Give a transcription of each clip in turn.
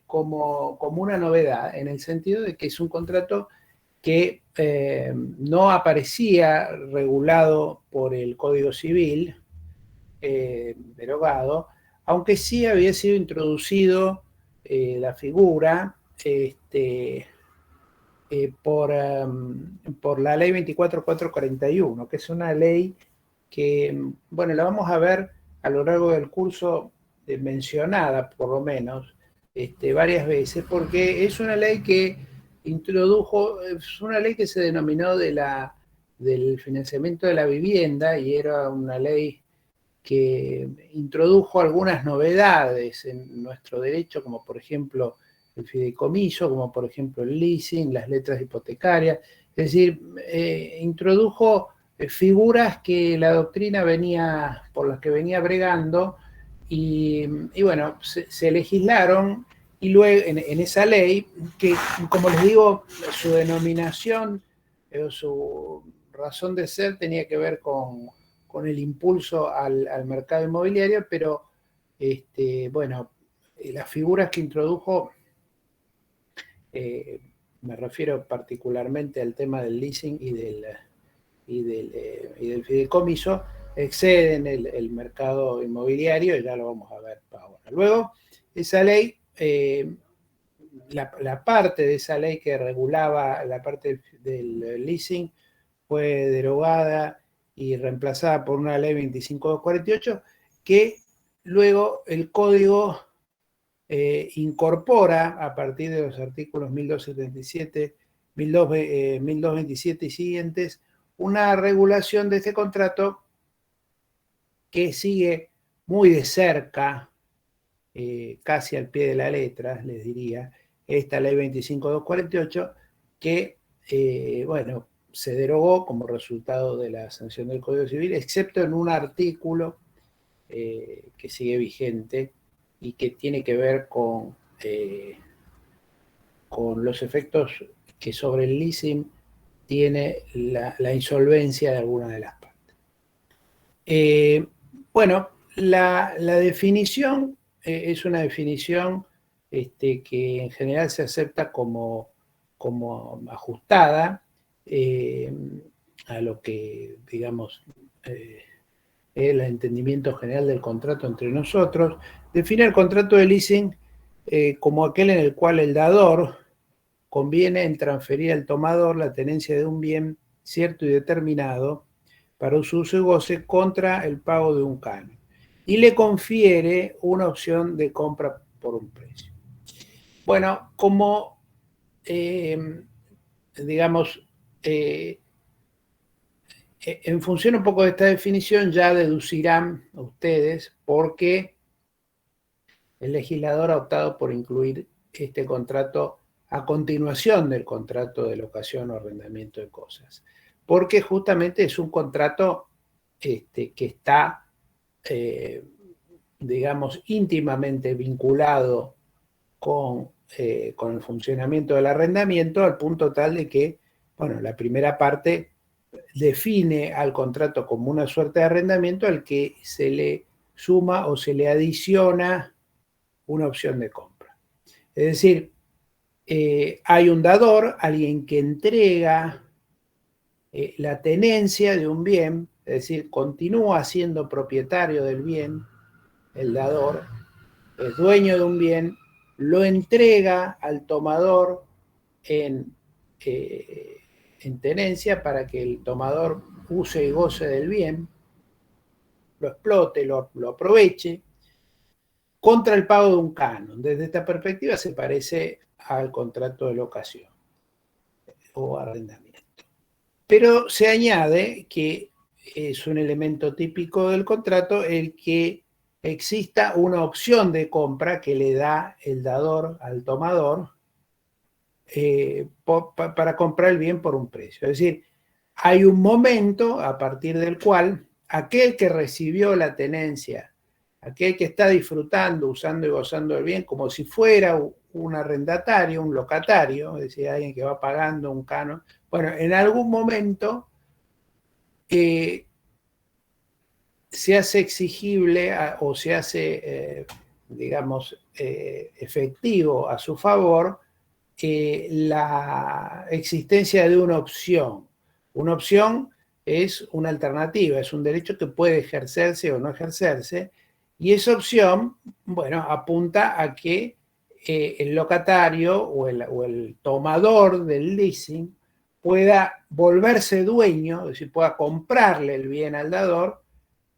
como una novedad, en el sentido de que es un contrato que no aparecía regulado por el Código Civil, derogado, aunque sí había sido introducido la figura por la ley 24441, que es una ley que, bueno, la vamos a ver a lo largo del curso mencionada, por lo menos, varias veces, porque es una ley que introdujo, es una ley que se denominó del financiamiento de la vivienda, y era una ley que introdujo algunas novedades en nuestro derecho, como por ejemplo el fideicomiso, como por ejemplo el leasing, las letras hipotecarias, es decir, introdujo figuras que la doctrina por las que venía bregando, y bueno, se legislaron, y luego en esa ley, que como les digo, su denominación o su razón de ser tenía que ver con el impulso al mercado inmobiliario, pero bueno, las figuras que introdujo, me refiero particularmente al tema del leasing y del fideicomiso, exceden el mercado inmobiliario, y ya lo vamos a ver ahora. Luego, esa ley, la parte de esa ley que regulaba la parte del leasing, fue derogada y reemplazada por una ley 25248, que luego el código incorpora, a partir de los artículos 1277, 1227 y siguientes, una regulación de este contrato que sigue muy de cerca, casi al pie de la letra, les diría, esta ley 25248, que, bueno, se derogó como resultado de la sanción del Código Civil, excepto en un artículo que sigue vigente y que tiene que ver con los efectos que sobre el leasing tiene la insolvencia de alguna de las partes. Bueno, la definición es una definición que en general se acepta como ajustada a lo que, digamos, el entendimiento general del contrato entre nosotros. Define el contrato de leasing como aquel en el cual el dador conviene en transferir al tomador la tenencia de un bien cierto y determinado para su uso y goce contra el pago de un canon, y le confiere una opción de compra por un precio. Bueno, como digamos, en función un poco de esta definición, ya deducirán ustedes por qué el legislador ha optado por incluir este contrato a continuación del contrato de locación o arrendamiento de cosas. Porque justamente es un contrato que está, digamos, íntimamente vinculado con el funcionamiento del arrendamiento, al punto tal de que, bueno, la primera parte define al contrato como una suerte de arrendamiento al que se le suma o se le adiciona una opción de compra. Es decir, hay un dador, alguien que entrega la tenencia de un bien, es decir, continúa siendo propietario del bien, el dador es dueño de un bien, lo entrega al tomador en, eh, en tenencia para que el tomador use y goce del bien, lo explote, lo aproveche, contra el pago de un canon. Desde esta perspectiva se parece al contrato de locación o arrendamiento. Pero se añade que es un elemento típico del contrato el que exista una opción de compra que le da el dador al tomador para comprar el bien por un precio. Es decir, hay un momento a partir del cual aquel que recibió la tenencia, aquel que está disfrutando, usando y gozando del bien, como si fuera un arrendatario, un locatario, es decir, alguien que va pagando un canon, bueno, en algún momento se hace exigible o se hace digamos, efectivo a su favor la existencia de una opción. Una opción es una alternativa, es un derecho que puede ejercerse o no ejercerse, y esa opción, bueno, apunta a que el locatario o el tomador del leasing pueda volverse dueño, es decir, pueda comprarle el bien al dador,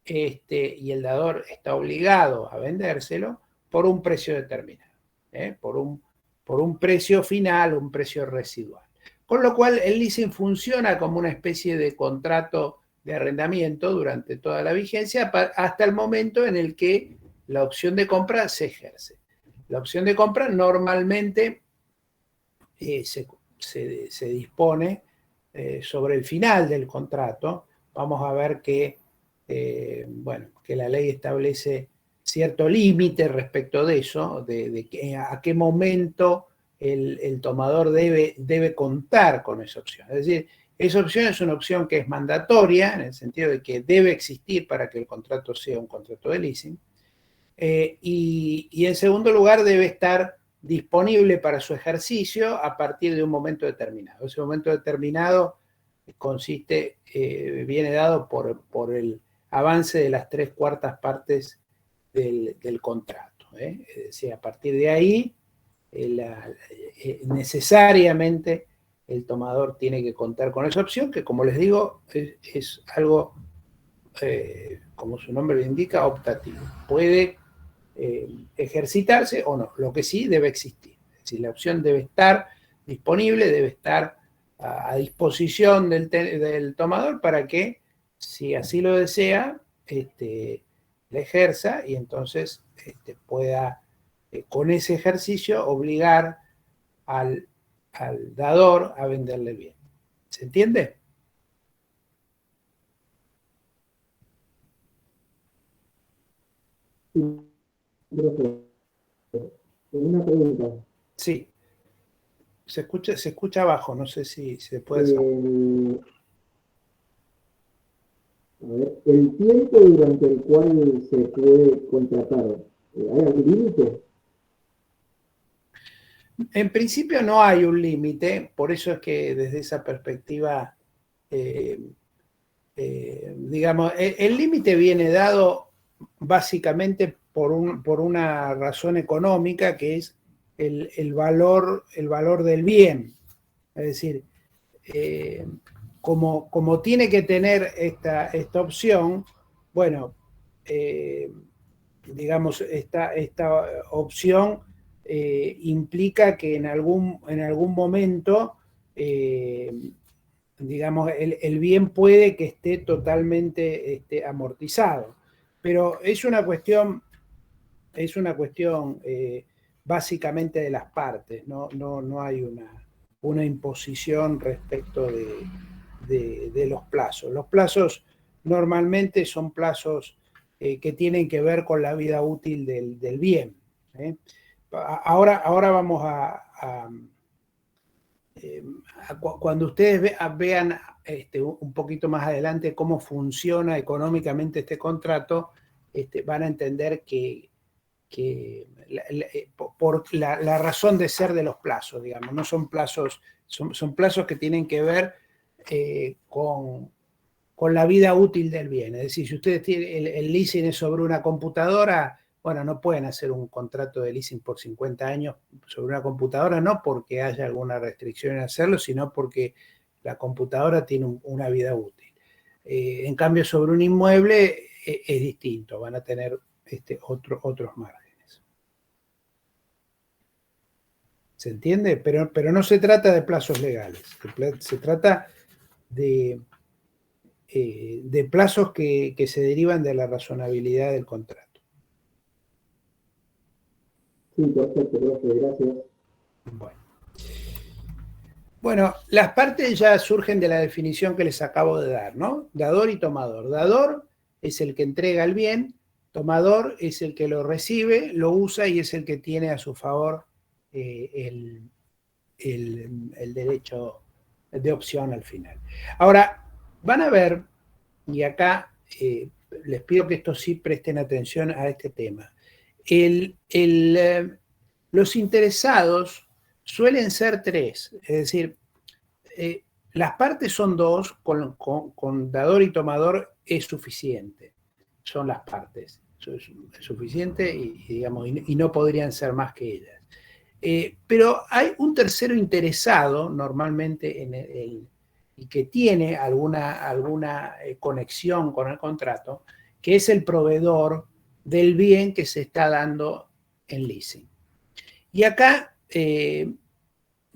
y el dador está obligado a vendérselo por un precio determinado, por un precio final, un precio residual. Con lo cual el leasing funciona como una especie de contrato de arrendamiento durante toda la vigencia hasta el momento en el que la opción de compra se ejerce. La opción de compra normalmente se dispone sobre el final del contrato. Vamos a ver que, bueno, que la ley establece cierto límite respecto de eso, de a qué momento el tomador debe contar con esa opción. Es decir, esa opción es una opción que es mandatoria, en el sentido de que debe existir para que el contrato sea un contrato de leasing, y en segundo lugar debe estar disponible para su ejercicio a partir de un momento determinado. Ese momento determinado viene dado por el avance de las 3/4 partes del contrato. Es decir, a partir de ahí, necesariamente el tomador tiene que contar con esa opción, que como les digo, es algo, como su nombre lo indica, optativo. Puede ejercitarse o no. Lo que sí debe existir. Es decir, la opción debe estar disponible, debe estar a disposición del tomador para que, si así lo desea, la ejerza y entonces pueda, con ese ejercicio, obligar al dador a venderle bien. ¿Se entiende? Sí, profe. Una pregunta. Sí. Se escucha abajo, no sé si se puede hacer. A ver, el tiempo durante el cual se puede contratar, ¿hay algún límite? En principio no hay un límite, por eso es que desde esa perspectiva, digamos, el límite viene dado básicamente por una razón económica, que es el valor del bien. Es decir, como tiene que tener esta opción, bueno, digamos, esta opción implica que en algún momento, digamos, el bien puede que esté totalmente amortizado. Pero es una cuestión básicamente de las partes, no hay una imposición respecto de los plazos. Los plazos normalmente son plazos que tienen que ver con la vida útil del bien. Ahora vamos cuando ustedes vean un poquito más adelante cómo funciona económicamente este contrato, van a entender que por la razón de ser de los plazos, digamos, no son plazos, son plazos que tienen que ver con la vida útil del bien. Es decir, si ustedes tienen el leasing es sobre una computadora, bueno, no pueden hacer un contrato de leasing por 50 años sobre una computadora, no porque haya alguna restricción en hacerlo, sino porque la computadora tiene una vida útil. En cambio, sobre un inmueble es distinto, van a tener otros márgenes. ¿Se entiende? Pero no se trata de plazos legales, se trata de plazos que se derivan de la razonabilidad del contrato. Sí, perfecto, profe, gracias. Bueno, las partes ya surgen de la definición que les acabo de dar, ¿no? Dador y tomador. Dador es el que entrega el bien, tomador es el que lo recibe, lo usa y es el que tiene a su favor el derecho de opción al final. Ahora, van a ver, y acá les pido que esto sí presten atención a este tema. los interesados suelen ser tres, es decir, las partes son dos, con dador y tomador es suficiente, son las partes, es suficiente digamos, y no podrían ser más que ellas. Pero hay un tercero interesado, normalmente, y que tiene alguna conexión con el contrato, que es el proveedor del bien que se está dando en leasing. Y acá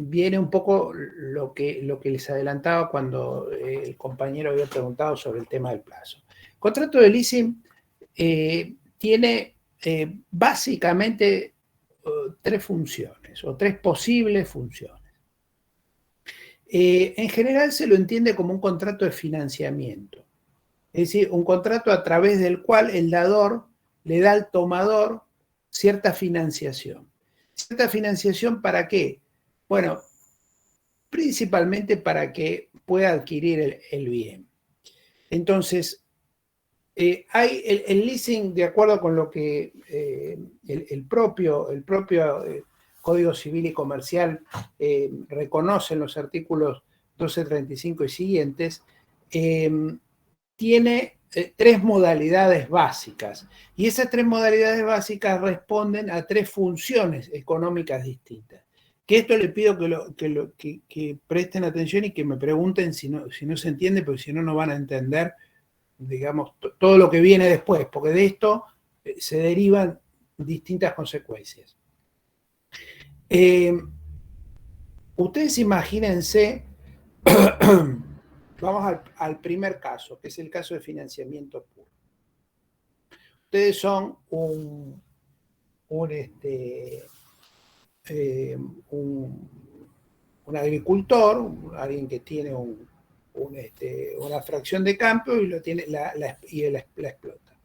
viene un poco lo que les adelantaba cuando el compañero había preguntado sobre el tema del plazo. El contrato de leasing tiene básicamente tres funciones, o tres posibles funciones. En general se lo entiende como un contrato de financiamiento, es decir, un contrato a través del cual el dador le da al tomador cierta financiación. ¿Cierta financiación para qué? Bueno, principalmente para que pueda adquirir el bien. Entonces, hay el leasing, de acuerdo con lo que el propio Código Civil y Comercial reconoce en los artículos 1235 y siguientes, tiene tres modalidades básicas. Y esas tres modalidades básicas responden a tres funciones económicas distintas. Que esto le pido que presten atención y que me pregunten si no se entiende, porque si no, no van a entender, digamos, todo lo que viene después, porque de esto se derivan distintas consecuencias. Ustedes imagínense, vamos al primer caso, que es el caso de financiamiento puro. Ustedes son un agricultor, alguien que tiene una fracción de campo y la explota.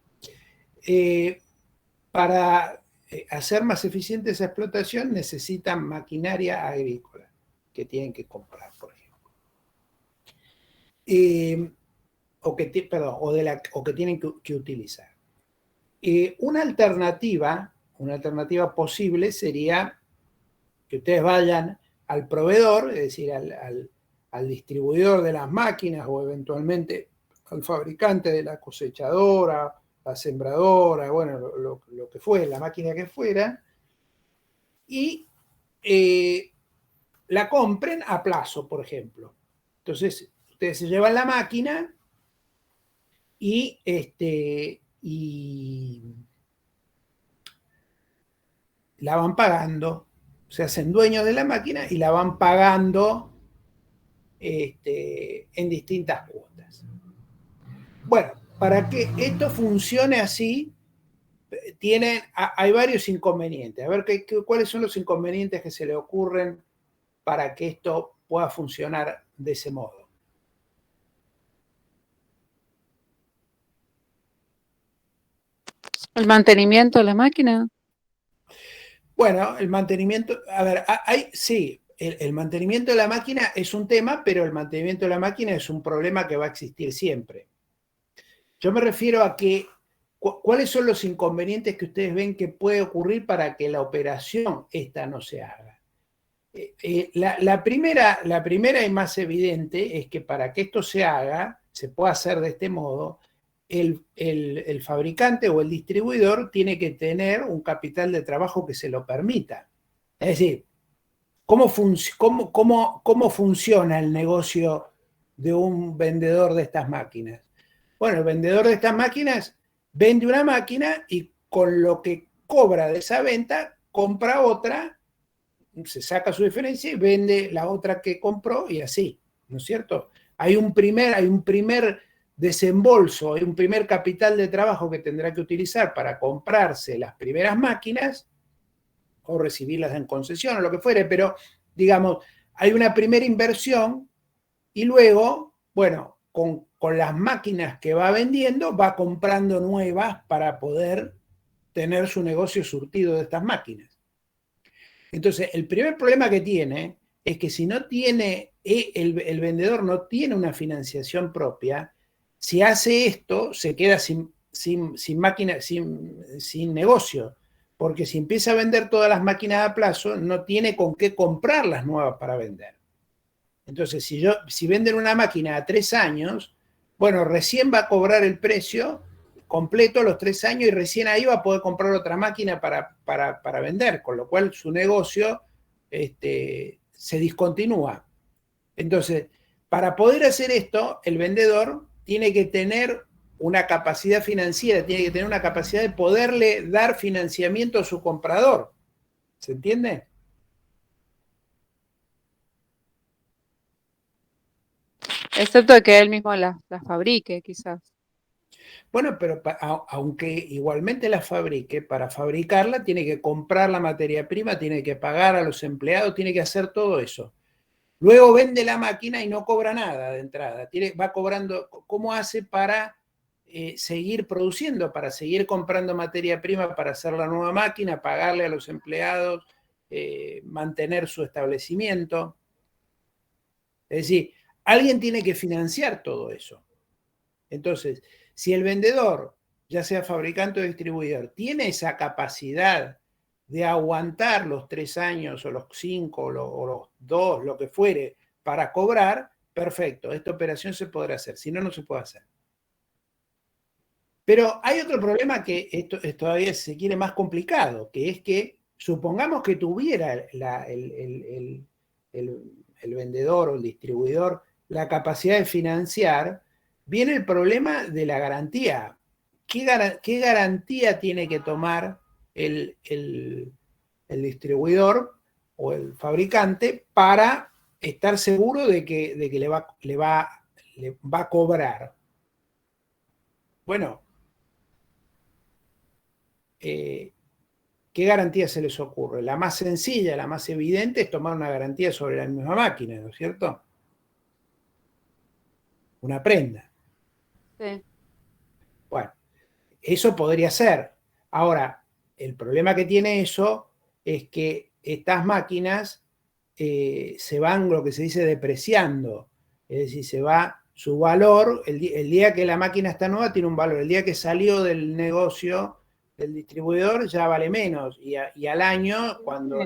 Para hacer más eficiente esa explotación necesitan maquinaria agrícola que tienen que comprar, por ejemplo. O que tienen que utilizar. Una alternativa posible sería que ustedes vayan al proveedor, es decir, al distribuidor de las máquinas o eventualmente al fabricante de la cosechadora, la sembradora, bueno, lo que fue, la máquina que fuera, y la compren a plazo, por ejemplo. Entonces, ustedes se llevan la máquina y la van pagando, se hacen dueños de la máquina y la van pagando en distintas cuotas. Bueno, para que esto funcione así, hay varios inconvenientes. A ver, ¿cuáles son los inconvenientes que se le ocurren para que esto pueda funcionar de ese modo? ¿El mantenimiento de la máquina? Bueno, el mantenimiento, a ver, sí, el mantenimiento de la máquina es un tema, pero el mantenimiento de la máquina es un problema que va a existir siempre. Yo me refiero a que, ¿cuáles son los inconvenientes que ustedes ven que puede ocurrir para que la operación esta no se haga? La primera y más evidente es que para que esto se haga, se pueda hacer de este modo, el fabricante o el distribuidor tiene que tener un capital de trabajo que se lo permita. Es decir, ¿cómo funciona el negocio de un vendedor de estas máquinas? Bueno, el vendedor de estas máquinas vende una máquina y con lo que cobra de esa venta, compra otra, se saca su diferencia y vende la otra que compró y así, ¿no es cierto? Hay un primer desembolso, hay un primer capital de trabajo que tendrá que utilizar para comprarse las primeras máquinas o recibirlas en concesión o lo que fuere, pero digamos, hay una primera inversión y luego, bueno, con las máquinas que va vendiendo, va comprando nuevas para poder tener su negocio surtido de estas máquinas. Entonces, el primer problema que tiene es que si no tiene, el vendedor no tiene una financiación propia, si hace esto, se queda sin máquina, sin negocio, porque si empieza a vender todas las máquinas a plazo, no tiene con qué comprar las nuevas para vender. Entonces, si venden una máquina a 3 años, bueno, recién va a cobrar el precio completo a los 3 años y recién ahí va a poder comprar otra máquina para vender, con lo cual su negocio se discontinúa. Entonces, para poder hacer esto, el vendedor tiene que tener una capacidad financiera, tiene que tener una capacidad de poderle dar financiamiento a su comprador. ¿Se entiende? Excepto que él mismo las fabrique, quizás. Bueno, pero aunque igualmente la fabrique, para fabricarla tiene que comprar la materia prima, tiene que pagar a los empleados, tiene que hacer todo eso. Luego vende la máquina y no cobra nada de entrada. Va cobrando, ¿cómo hace para seguir produciendo, para seguir comprando materia prima para hacer la nueva máquina, pagarle a los empleados, mantener su establecimiento? Es decir, alguien tiene que financiar todo eso. Entonces, si el vendedor, ya sea fabricante o distribuidor, tiene esa capacidad de aguantar los 3 años o los 5 o los 2, lo que fuere, para cobrar, perfecto, esta operación se podrá hacer, si no, no se puede hacer. Pero hay otro problema que esto todavía se quiere más complicado, que es que supongamos que tuviera el vendedor o el distribuidor la capacidad de financiar, viene el problema de la garantía. ¿Qué garantía tiene que tomar el distribuidor o el fabricante para estar seguro de que le va a cobrar? Bueno, ¿qué garantía se les ocurre? La más sencilla, la más evidente es tomar una garantía sobre la misma máquina, ¿no es cierto? Una prenda. Sí. Bueno, eso podría ser. Ahora, el problema que tiene eso es que estas máquinas se van, lo que se dice, depreciando. Es decir, se va su valor, el día que la máquina está nueva tiene un valor, el día que salió del negocio del distribuidor ya vale menos, y al año, cuando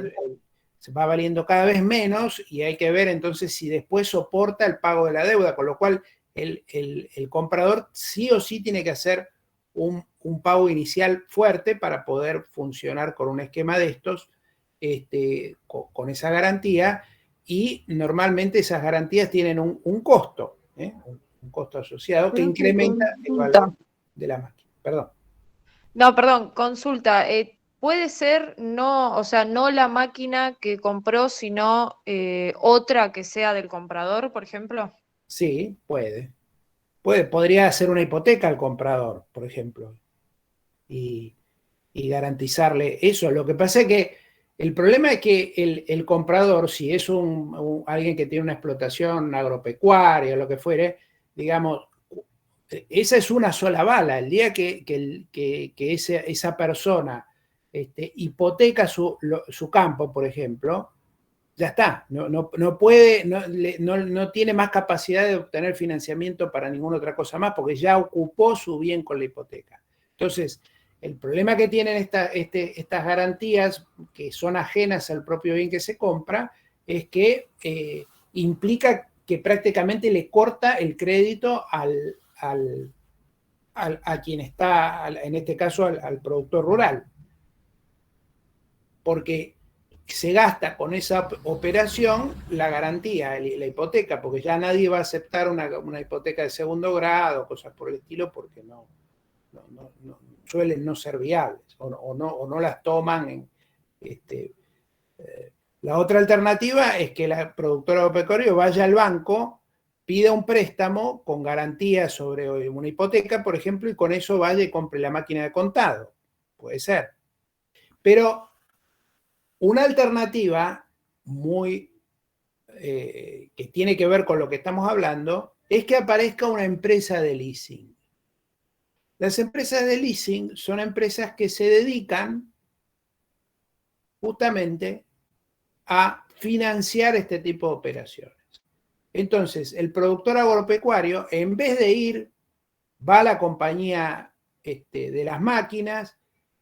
se va valiendo cada vez menos, y hay que ver entonces si después soporta el pago de la deuda, con lo cual el comprador sí o sí tiene que hacer un pago inicial fuerte para poder funcionar con un esquema de estos, con esa garantía, y normalmente esas garantías tienen un costo, un costo asociado que incrementa el valor de la máquina. Perdón. No, perdón, consulta. ¿Puede ser no, o sea, no la máquina que compró, sino otra que sea del comprador, por ejemplo? Sí, podría hacer una hipoteca al comprador, por ejemplo, y garantizarle eso. Lo que pasa es que el problema es que el comprador, si es alguien que tiene una explotación agropecuaria o lo que fuere, digamos, esa es una sola bala. El día que esa persona hipoteca su campo, por ejemplo, ya está. No puede, no tiene más capacidad de obtener financiamiento para ninguna otra cosa más, porque ya ocupó su bien con la hipoteca. Entonces, el problema que tienen estas garantías, que son ajenas al propio bien que se compra, es que implica que prácticamente le corta el crédito a quien está, en este caso al productor rural. Porque se gasta con esa operación la garantía, la hipoteca, porque ya nadie va a aceptar una hipoteca de segundo grado, cosas por el estilo, porque no suelen no ser viables o no las toman. La otra alternativa es que el productor agropecuario vaya al banco, pida un préstamo con garantía sobre una hipoteca, por ejemplo, y con eso vaya y compre la máquina de contado. Puede ser. Pero una alternativa que tiene que ver con lo que estamos hablando es que aparezca una empresa de leasing. Las empresas de leasing son empresas que se dedican justamente a financiar este tipo de operaciones. Entonces, el productor agropecuario, en vez de va a la compañía de las máquinas,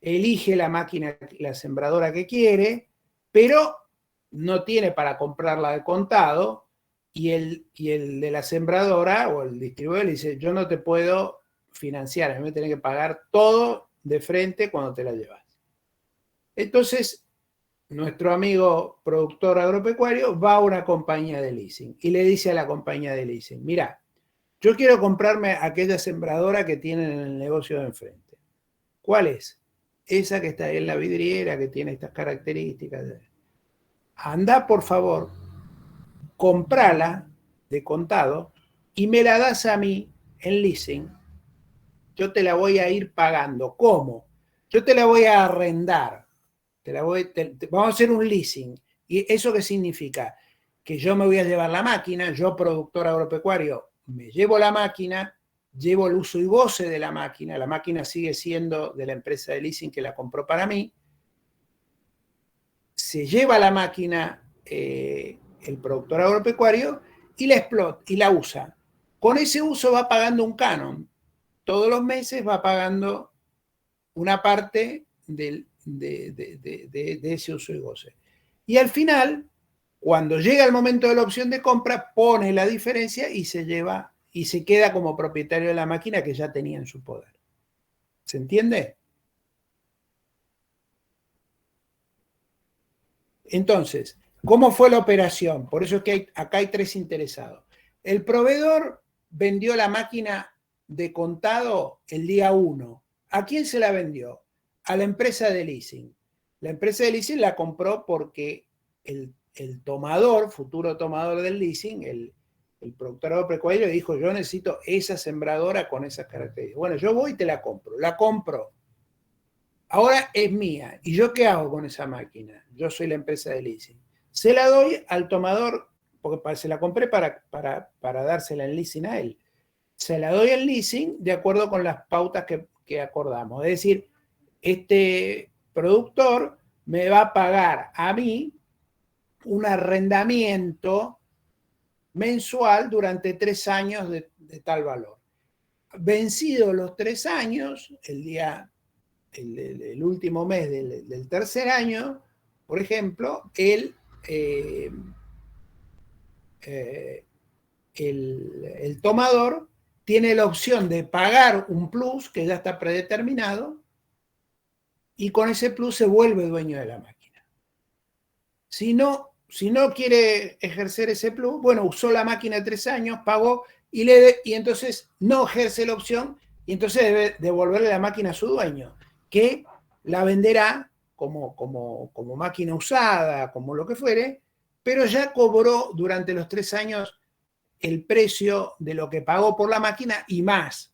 elige la máquina, la sembradora que quiere, pero no tiene para comprarla de contado, y el de la sembradora o el distribuidor le dice, yo no te puedo financiar, a mí me tenés que pagar todo de frente cuando te la llevas. Entonces, nuestro amigo productor agropecuario va a una compañía de leasing y le dice a la compañía de leasing, mira, yo quiero comprarme aquella sembradora que tienen en el negocio de enfrente. ¿Cuál es? Esa que está ahí en la vidriera, que tiene estas características. Anda, por favor, comprala de contado y me la das a mí en leasing. Yo te la voy a ir pagando. ¿Cómo? Yo te la voy a arrendar. Vamos a hacer un leasing. ¿Y eso qué significa? Que yo me voy a llevar la máquina, yo productor agropecuario, me llevo la máquina, llevo el uso y goce de la máquina sigue siendo de la empresa de leasing que la compró para mí, se lleva la máquina el productor agropecuario y la explota y la usa. Con ese uso va pagando un canon. Todos los meses va pagando una parte de ese uso y goce. Y al final, cuando llega el momento de la opción de compra, pone la diferencia y se lleva y se queda como propietario de la máquina que ya tenía en su poder. ¿Se entiende? Entonces, ¿cómo fue la operación? Por eso es que acá hay 3 interesados. El proveedor vendió la máquina de contado el día 1. ¿A quién se la vendió? A la empresa de leasing. La empresa de leasing la compró porque el tomador, futuro tomador del leasing, el productor agropecuario dijo, yo necesito esa sembradora con esas características. Bueno, yo voy y te la compro. La compro. Ahora es mía. ¿Y yo qué hago con esa máquina? Yo soy la empresa de leasing. Se la doy al tomador, porque se la compré para dársela en leasing a él. Se la doy en leasing de acuerdo con las pautas que acordamos. Es decir, este productor me va a pagar a mí un arrendamiento mensual durante 3 años de tal valor. Vencidos los 3 años, el último mes del tercer año, por ejemplo, el tomador tiene la opción de pagar un plus que ya está predeterminado y con ese plus se vuelve dueño de la máquina. Si no quiere ejercer ese plus, bueno, usó la máquina 3 años, pagó y entonces no ejerce la opción y entonces debe devolverle la máquina a su dueño, que la venderá como máquina usada, como lo que fuere, pero ya cobró durante los 3 años el precio de lo que pagó por la máquina y más.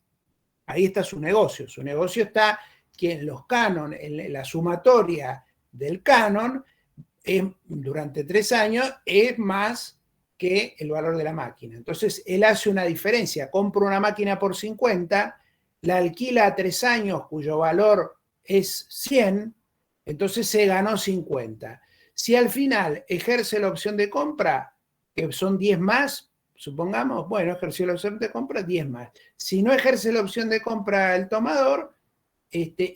Ahí está su negocio. Su negocio está que en los canon, en la sumatoria del canon, durante 3 años es más que el valor de la máquina. Entonces, él hace una diferencia. Compra una máquina por 50, la alquila a 3 años, cuyo valor es 100, entonces se ganó 50. Si al final ejerce la opción de compra, que son 10 más, supongamos, bueno, ejerció la opción de compra, 10 más. Si no ejerce la opción de compra el tomador,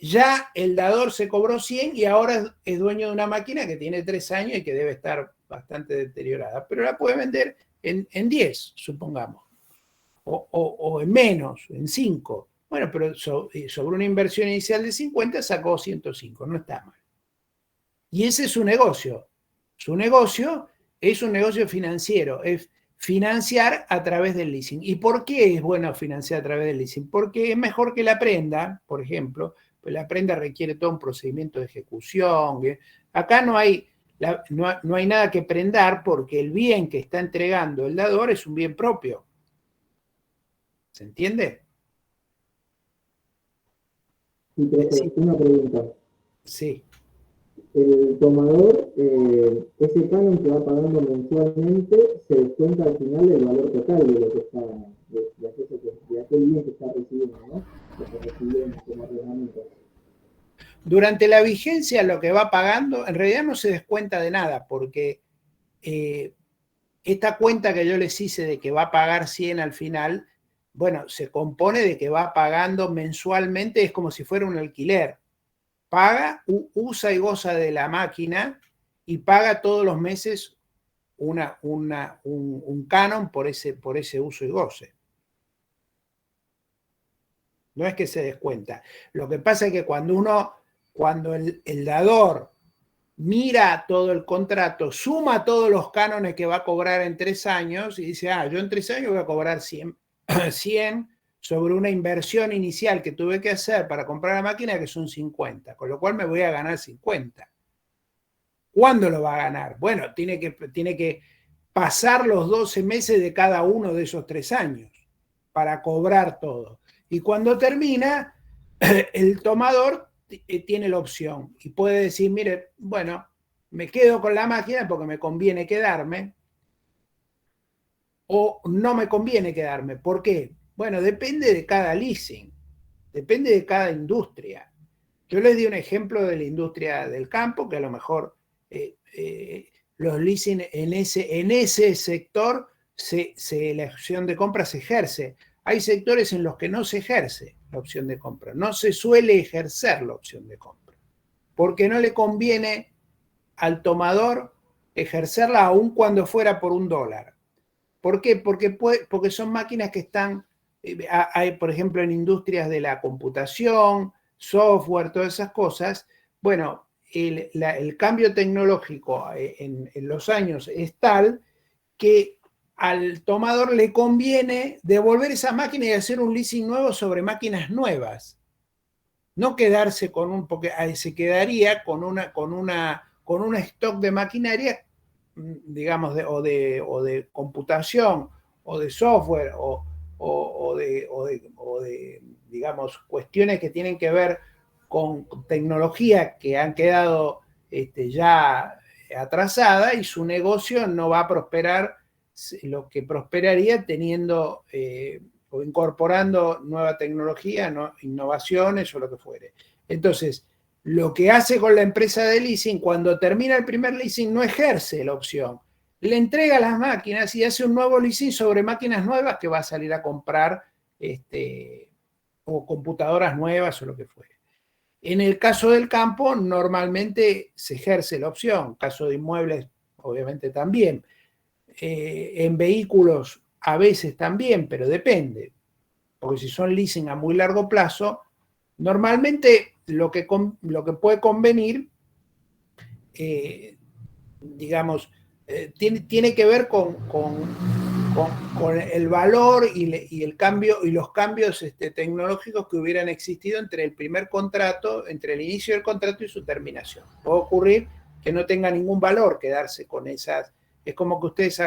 ya el dador se cobró 100 y ahora es dueño de una máquina que tiene 3 años y que debe estar bastante deteriorada, pero la puede vender en 10, supongamos, o en menos, en 5. Bueno, pero sobre una inversión inicial de 50 sacó 105, no está mal. Y ese es su negocio. Su negocio es un negocio financiero, es financiar a través del leasing. ¿Y por qué es bueno financiar a través del leasing? Porque es mejor que la prenda, por ejemplo, pues la prenda requiere todo un procedimiento de ejecución. Acá no hay nada que prendar porque el bien que está entregando el dador es un bien propio. ¿Se entiende? Sí, profe, una pregunta. Sí. El tomador, ese canon que va pagando mensualmente, se descuenta al final del valor total de lo que está, de aquel bien que está recibiendo, ¿no? Lo que recibió como arrendamiento. Durante la vigencia lo que va pagando, en realidad no se descuenta de nada, porque esta cuenta que yo les hice de que va a pagar 100 al final, bueno, se compone de que va pagando mensualmente, es como si fuera un alquiler. paga, usa y goza de la máquina y paga todos los meses un canon por ese uso y goce. No es que se descuenta. Lo que pasa es que cuando el dador mira todo el contrato, suma todos los cánones que va a cobrar en 3 años y dice, yo en 3 años voy a cobrar 100 sobre una inversión inicial que tuve que hacer para comprar la máquina, que son 50, con lo cual me voy a ganar 50. ¿Cuándo lo va a ganar? Bueno, tiene que pasar los 12 meses de cada uno de esos 3 años para cobrar todo. Y cuando termina, el tomador tiene la opción y puede decir, mire, bueno, me quedo con la máquina porque me conviene quedarme, o no me conviene quedarme. ¿Por qué? Bueno, depende de cada leasing, depende de cada industria. Yo les di un ejemplo de la industria del campo, que a lo mejor los leasing en ese sector la opción de compra se ejerce. Hay sectores en los que no se ejerce la opción de compra, no se suele ejercer la opción de compra, porque no le conviene al tomador ejercerla aun cuando fuera por $1. ¿Por qué? Porque son máquinas que están, hay, por ejemplo, en industrias de la computación, software, todas esas cosas. Bueno, el cambio tecnológico en los años es tal que al tomador le conviene devolver esa máquina y hacer un leasing nuevo sobre máquinas nuevas. No quedarse porque se quedaría con un stock de maquinaria, digamos, o de computación, o de software, o de, digamos, cuestiones que tienen que ver con tecnología que han quedado ya atrasada, y su negocio no va a prosperar lo que prosperaría teniendo o incorporando nueva tecnología, innovaciones o lo que fuere. Entonces, lo que hace con la empresa de leasing, cuando termina el primer leasing, no ejerce la opción. Le entrega las máquinas y hace un nuevo leasing sobre máquinas nuevas que va a salir a comprar o computadoras nuevas o lo que fuere. En el caso del campo, normalmente se ejerce la opción. Caso de inmuebles, obviamente también. En vehículos a veces también, pero depende, porque si son leasing a muy largo plazo, normalmente lo que puede convenir, digamos, tiene que ver con el valor y el cambio y los cambios tecnológicos que hubieran existido entre el primer contrato, entre el inicio del contrato y su terminación. Puede ocurrir que no tenga ningún valor quedarse con esas. Es como que ustedes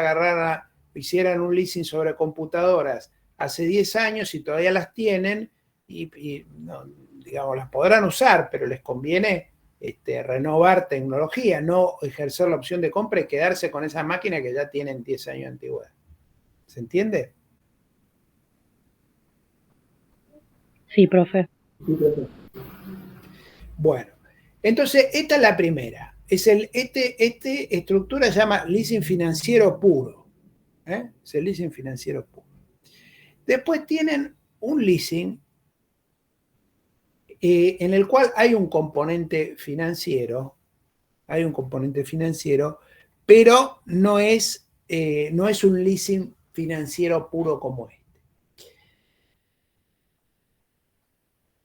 hicieran un leasing sobre computadoras hace 10 años y todavía las tienen y no, digamos, las podrán usar, pero les conviene renovar tecnología, no ejercer la opción de compra y quedarse con esas máquinas que ya tienen 10 años de antigüedad. ¿Se entiende? Sí, profe. Bueno, entonces esta es la primera. Estructura se llama leasing financiero puro. Es el leasing financiero puro. Después tienen un leasing en el cual hay un componente financiero, pero no es un leasing financiero puro como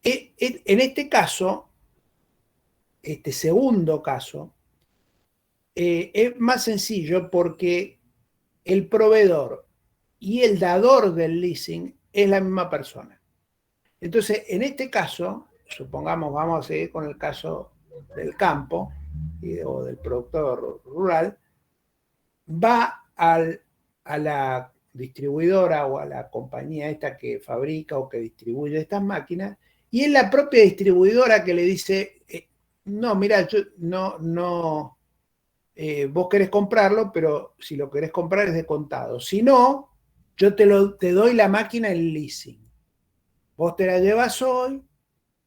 En este caso, este segundo caso, es más sencillo porque el proveedor y el dador del leasing es la misma persona. Entonces, en este caso, supongamos, vamos a seguir con el caso del campo o del productor rural, va a la distribuidora o a la compañía esta que fabrica o que distribuye estas máquinas, y es la propia distribuidora que le dice, no, mira, vos querés comprarlo, pero si lo querés comprar es de contado. Si no, yo te doy la máquina en leasing. Vos te la llevas hoy,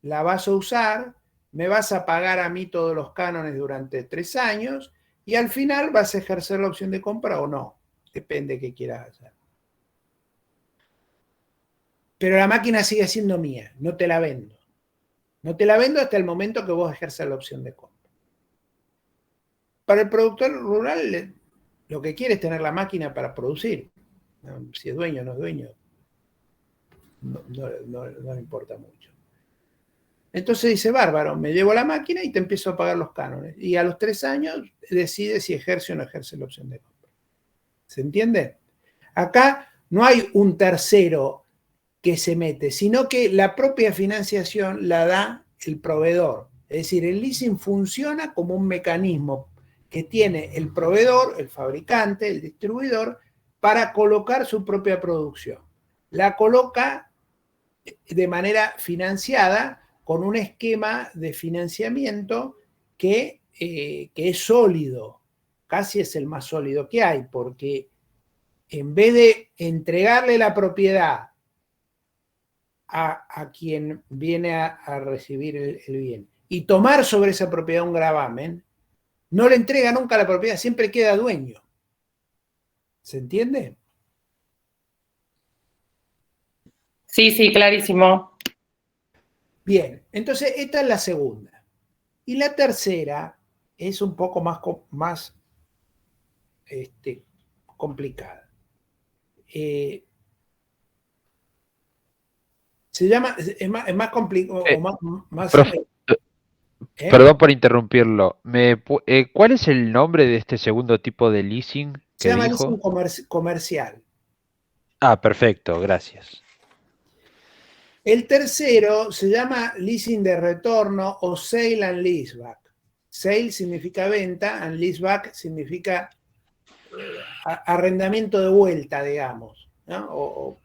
la vas a usar, me vas a pagar a mí todos los cánones durante 3 años y al final vas a ejercer la opción de compra o no. Depende de qué quieras hacer. Pero la máquina sigue siendo mía, no te la vendo. No te la vendo hasta el momento que vos ejerzas la opción de compra. Para el productor rural, lo que quiere es tener la máquina para producir. Si es dueño o no es dueño, no le importa mucho. Entonces dice, bárbaro, me llevo la máquina y te empiezo a pagar los cánones. Y a los 3 años decide si ejerce o no ejerce la opción de compra. ¿Se entiende? Acá no hay un tercero que se mete, sino que la propia financiación la da el proveedor. Es decir, el leasing funciona como un mecanismo que tiene el proveedor, el fabricante, el distribuidor, para colocar su propia producción. La coloca de manera financiada con un esquema de financiamiento que es sólido, casi es el más sólido que hay, porque en vez de entregarle la propiedad a quien viene a recibir el bien y tomar sobre esa propiedad un gravamen, no le entrega nunca la propiedad, siempre queda dueño. ¿Se entiende? Sí, sí, clarísimo. Bien, entonces esta es la segunda. Y la tercera es un poco más complicada. Se llama, es más complicado, o más Profe, perdón por interrumpirlo. ¿Cuál es el nombre de este segundo tipo de leasing se que llama dijo? leasing comercial. Ah, perfecto, gracias. El tercero se llama leasing de retorno o sale and leaseback. Sale significa venta and leaseback significa arrendamiento de vuelta, digamos, ¿no?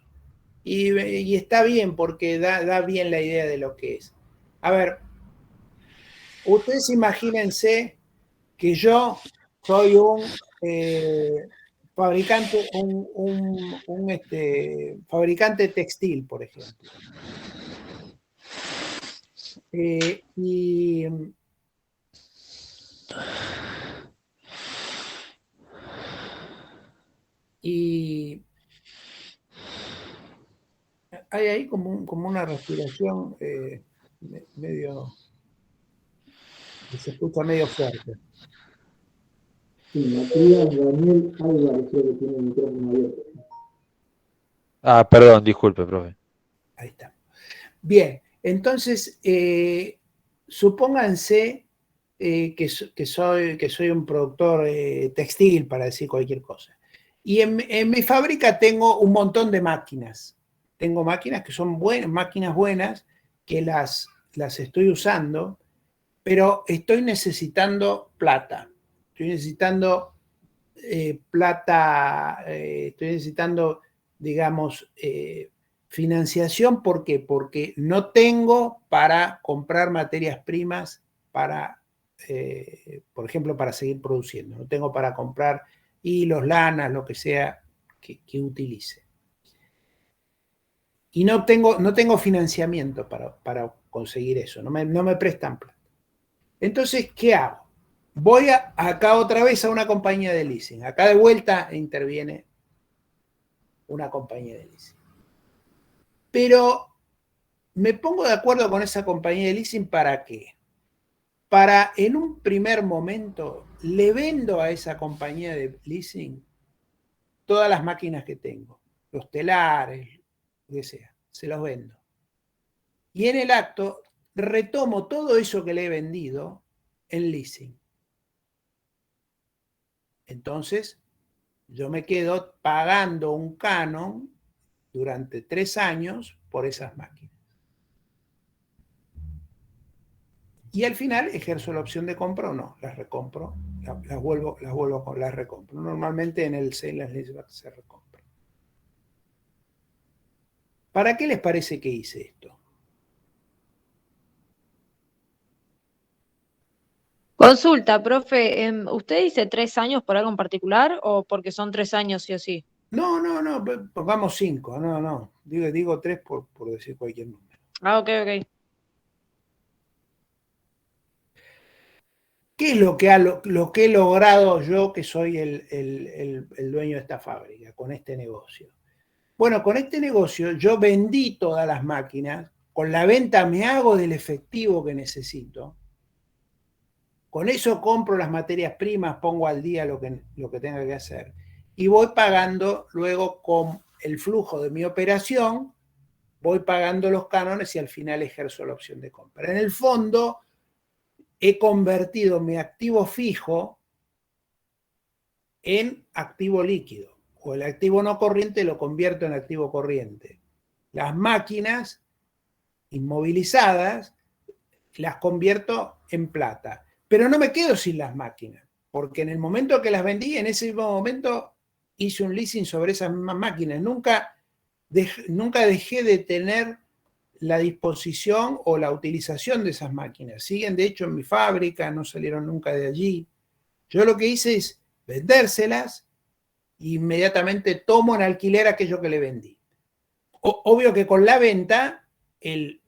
Y está bien porque da bien la idea de lo que es. A ver, ustedes imagínense que yo soy un fabricante, fabricante textil, por ejemplo. Y hay ahí como una respiración medio, que se escucha medio fuerte. Sí, Matías Daniel Álvarez creo que tiene el micrófono abierto. Ah, perdón, disculpe, profe. Ahí está. Bien, entonces, supónganse que soy un productor textil, para decir cualquier cosa. Y en mi fábrica tengo un montón de máquinas. Tengo máquinas que son máquinas buenas, que las estoy usando, pero estoy necesitando plata. Estoy necesitando plata, estoy necesitando, digamos, financiación. ¿Por qué? Porque no tengo para comprar materias primas para, por ejemplo, para seguir produciendo. No tengo para comprar hilos, lanas, lo que sea que utilice. Y no tengo financiamiento para conseguir eso. No me prestan plata. Entonces, ¿qué hago? Voy acá otra vez a una compañía de leasing. Acá de vuelta interviene una compañía de leasing. Pero me pongo de acuerdo con esa compañía de leasing, ¿para qué? Para en un primer momento le vendo a esa compañía de leasing todas las máquinas que tengo, los telares, lo que sea, se los vendo. Y en el acto retomo todo eso que le he vendido en leasing. Entonces, yo me quedo pagando un canon durante 3 años por esas máquinas. Y al final ejerzo la opción de compra o no, las recompro, las recompro. Normalmente en el sale and leaseback se recompra. ¿Para qué les parece que hice esto? Consulta, profe, ¿usted dice 3 años por algo en particular o porque son 3 años sí o sí? No, pongamos 5, no. Digo 3 por decir cualquier número. Ah, ok. ¿Qué es lo que he logrado yo, que soy el dueño de esta fábrica, con este negocio? Bueno, con este negocio yo vendí todas las máquinas con la venta me hago del efectivo que necesito, con eso compro las materias primas, pongo al día lo que tenga que hacer, y voy pagando luego con el flujo de mi operación, voy pagando los cánones y al final ejerzo la opción de compra. En el fondo, he convertido mi activo fijo en activo líquido, o el activo no corriente lo convierto en activo corriente. Las máquinas inmovilizadas las convierto en plata, pero no me quedo sin las máquinas, porque en el momento que las vendí, en ese mismo momento hice un leasing sobre esas mismas máquinas. Nunca dejé de tener la disposición o la utilización de esas máquinas. Siguen de hecho en mi fábrica, no salieron nunca de allí. Yo lo que hice es vendérselas e inmediatamente tomo en alquiler aquello que le vendí. Obvio que con la venta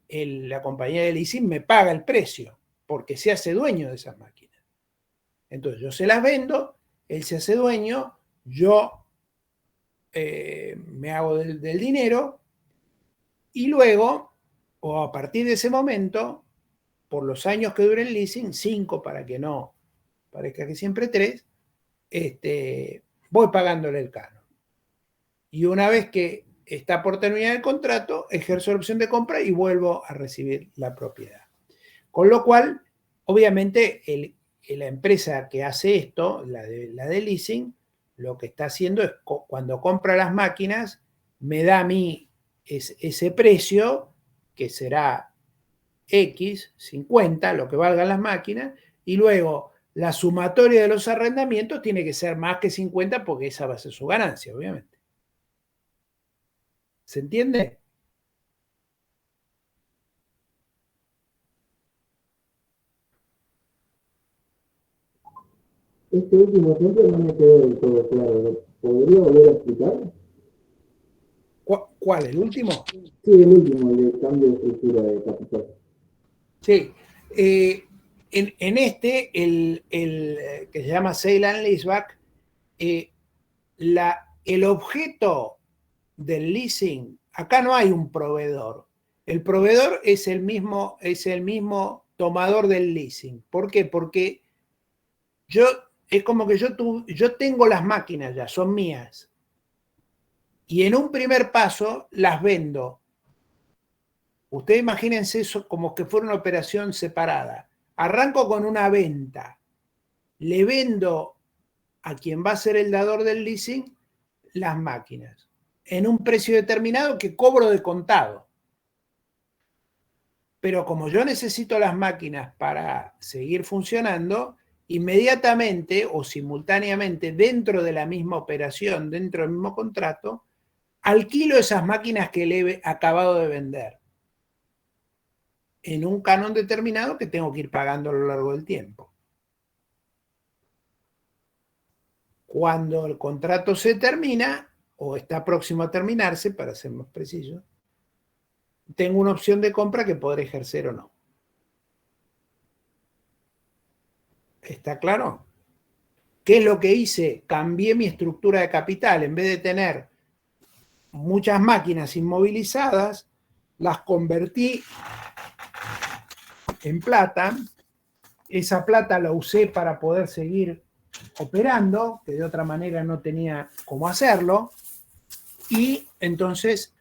la compañía de leasing me paga el precio porque se hace dueño de esas máquinas. Entonces yo se las vendo, él se hace dueño, yo me hago del dinero y luego, o a partir de ese momento, por los años que dure el leasing, 5 para que no parezca que siempre 3, voy pagándole el canon. Y una vez que está por terminar el contrato, ejerzo la opción de compra y vuelvo a recibir la propiedad. Con lo cual, obviamente, la empresa que hace esto, la de leasing, lo que está haciendo es, cuando compra las máquinas, me da a mí ese precio, que será X, 50, lo que valgan las máquinas, y luego la sumatoria de los arrendamientos tiene que ser más que 50 porque esa va a ser su ganancia, obviamente. ¿Se entiende? Este último ejemplo no me quedó del todo claro. ¿Podría volver a explicar? ¿Cuál? ¿El último? Sí, el último, el de cambio de estructura de capital. Sí. En el que se llama Sale and Leaseback, el objeto del leasing, acá no hay un proveedor. El proveedor es el mismo tomador del leasing. ¿Por qué? Porque es como que yo tengo las máquinas ya, son mías. Y en un primer paso las vendo. Ustedes imagínense eso como que fuera una operación separada. Arranco con una venta. Le vendo a quien va a ser el dador del leasing las máquinas en un precio determinado que cobro de contado. Pero como yo necesito las máquinas para seguir funcionando, inmediatamente o simultáneamente dentro de la misma operación, dentro del mismo contrato, alquilo esas máquinas que le he acabado de vender en un canon determinado que tengo que ir pagando a lo largo del tiempo. Cuando el contrato se termina, o está próximo a terminarse, para ser más preciso, tengo una opción de compra que podré ejercer o no. ¿Está claro? ¿Qué es lo que hice? Cambié mi estructura de capital. En vez de tener muchas máquinas inmovilizadas, las convertí en plata. Esa plata la usé para poder seguir operando, que de otra manera no tenía cómo hacerlo. Y entonces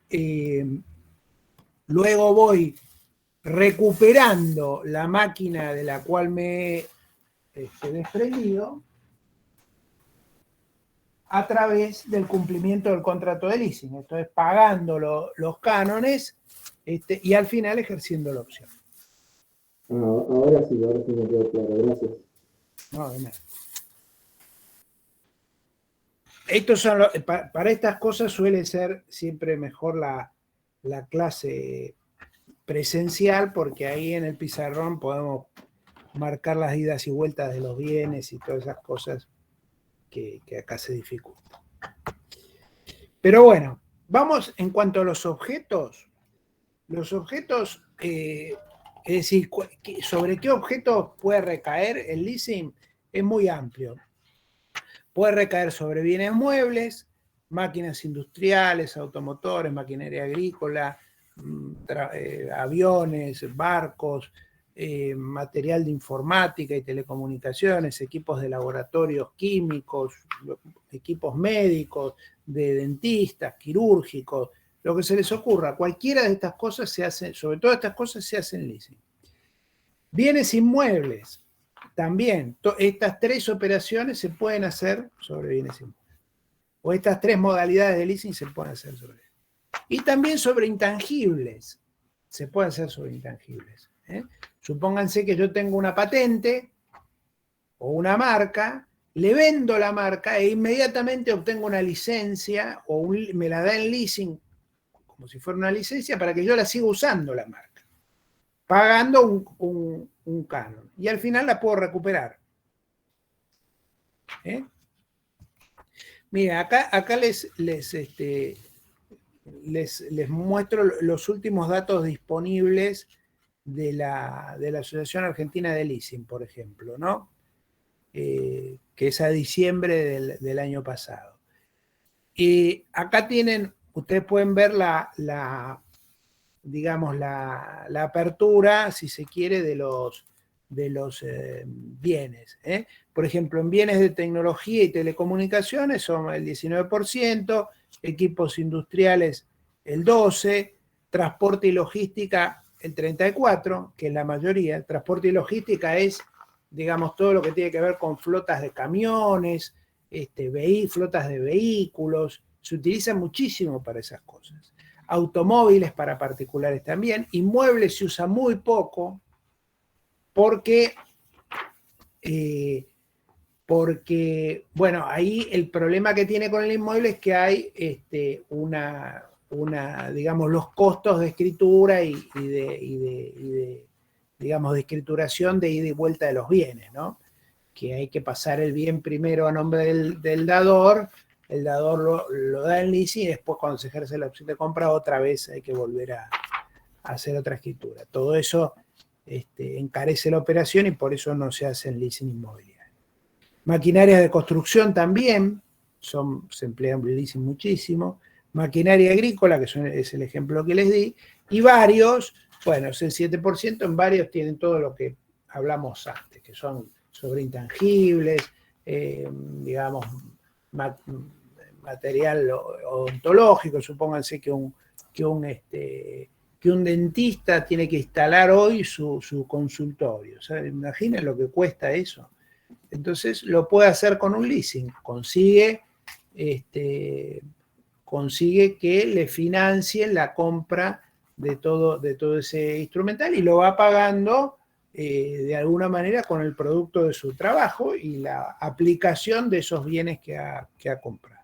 luego voy recuperando la máquina de la cual me he desprendido a través del cumplimiento del contrato de leasing. Entonces pagando los cánones y al final ejerciendo la opción. Ahora sí me quedó claro, gracias. No, de nada. Para estas cosas suele ser siempre mejor la clase presencial, porque ahí en el pizarrón podemos marcar las idas y vueltas de los bienes y todas esas cosas que acá se dificultan. Pero bueno, vamos en cuanto a los objetos. Los objetos, es decir, sobre qué objetos puede recaer el leasing es muy amplio. Puede recaer sobre bienes muebles, máquinas industriales, automotores, maquinaria agrícola, aviones, barcos, material de informática y telecomunicaciones, equipos de laboratorios químicos, equipos médicos, de dentistas, quirúrgicos, lo que se les ocurra. Cualquiera de estas cosas se hace, sobre todo estas cosas se hacen leasing. Bienes inmuebles, también. Estas 3 operaciones se pueden hacer sobre bienes inmuebles. O estas 3 modalidades de leasing se pueden hacer sobre eso. Y también sobre intangibles. Se puede hacer sobre intangibles. Supónganse que yo tengo una patente o una marca, le vendo la marca e inmediatamente obtengo una licencia o me la da en leasing como si fuera una licencia para que yo la siga usando la marca, pagando un canon. Y al final la puedo recuperar. Mira, acá les muestro los últimos datos disponibles de la Asociación Argentina de Leasing, por ejemplo, ¿no? Que es a diciembre del año pasado. Y acá tienen, ustedes pueden ver digamos, la apertura, si se quiere, de los bienes. Por ejemplo, en bienes de tecnología y telecomunicaciones son el 19%, equipos industriales el 12%, transporte y logística el 34%, que es la mayoría. Transporte y logística es, digamos, todo lo que tiene que ver con flotas de camiones, flotas de vehículos, se utiliza muchísimo para esas cosas. Automóviles para particulares también, inmuebles se usa muy poco, porque, bueno, ahí el problema que tiene con el inmueble es que hay digamos, los costos de escritura y digamos, de escrituración de ida y vuelta de los bienes, ¿no? Que hay que pasar el bien primero a nombre del dador, el dador lo da en leasing y después cuando se ejerce la opción de compra otra vez hay que volver a hacer otra escritura. Todo eso encarece la operación y por eso no se hace en leasing inmobiliario. Maquinarias de construcción también, se emplean en leasing muchísimo. Maquinaria agrícola, que es el ejemplo que les di, y varios, bueno, es el 7%, en varios tienen todo lo que hablamos antes, que son sobre intangibles, digamos, material odontológico. Supónganse que un dentista tiene que instalar hoy su consultorio. ¿Saben? Imaginen lo que cuesta eso. Entonces lo puede hacer con un leasing, consigue que le financien la compra de todo ese instrumental y lo va pagando de alguna manera con el producto de su trabajo y la aplicación de esos bienes que ha comprado.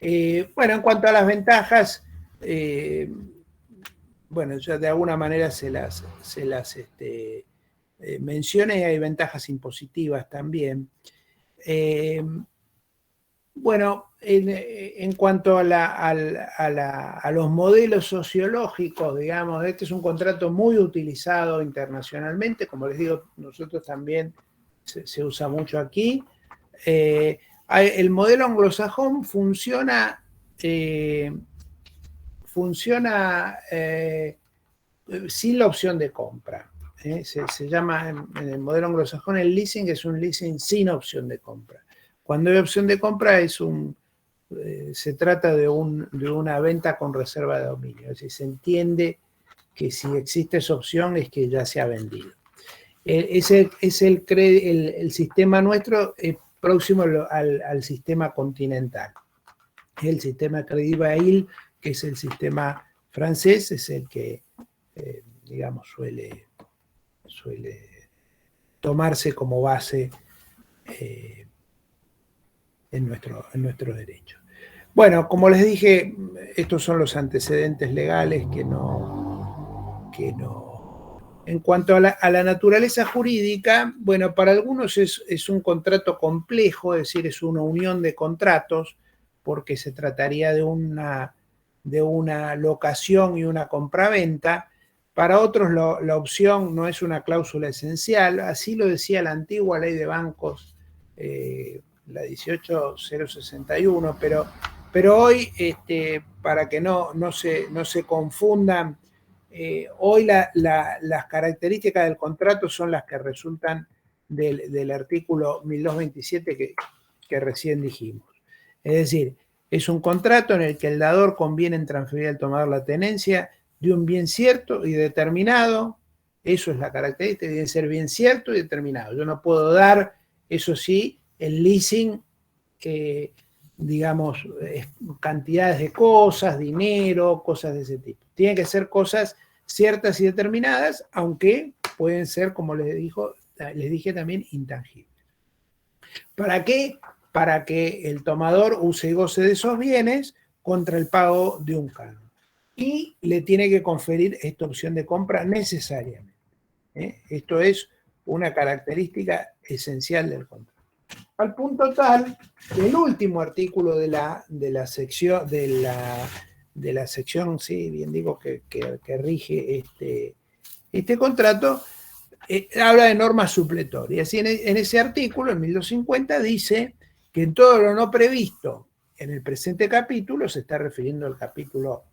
Bueno, en cuanto a las ventajas, bueno, ya de alguna manera se las mencioné, y hay ventajas impositivas también. Bueno, en cuanto a los modelos sociológicos, digamos, este es un contrato muy utilizado internacionalmente, como les digo, nosotros también se usa mucho aquí. El modelo anglosajón funciona sin la opción de compra. Se llama en el modelo anglosajón el leasing, es un leasing sin opción de compra. Cuando hay opción de compra se trata de una venta con reserva de dominio. Es decir, se que si existe esa opción es que ya se ha vendido. El sistema nuestro es próximo al sistema continental. El sistema Crédit Bail, que es el sistema francés, es el que, digamos, suele tomarse como base en nuestro derecho. Bueno, como les dije, estos son los antecedentes legales que no. En cuanto a la naturaleza jurídica, bueno, para algunos es un contrato complejo, es decir, es una unión de contratos, porque se trataría de una locación y una compraventa. Para otros la opción no es una cláusula esencial, así lo decía la antigua ley de bancos, la 18061, pero pero hoy, para que no se confundan, hoy las características del contrato son las que resultan del artículo 1227 que recién dijimos. Es decir, es un contrato en el que el dador conviene en transferir al tomador la tenencia de un bien cierto y determinado. Eso es la característica, debe ser bien cierto y determinado. Yo no puedo dar, eso sí, el leasing, digamos, cantidades de cosas, dinero, cosas de ese tipo. Tienen que ser cosas ciertas y determinadas, aunque pueden ser, como les dije también, intangibles. ¿Para qué? Para que el tomador use y goce de esos bienes contra el pago de un canon. Y le tiene que conferir esta opción de compra necesariamente. Esto es una característica esencial del contrato. Al punto tal que el último artículo de la sección, sí, bien digo, que rige este contrato, habla de normas supletorias. Y en ese artículo, en 1250, dice que en todo lo no previsto en el presente capítulo, se está refiriendo al capítulo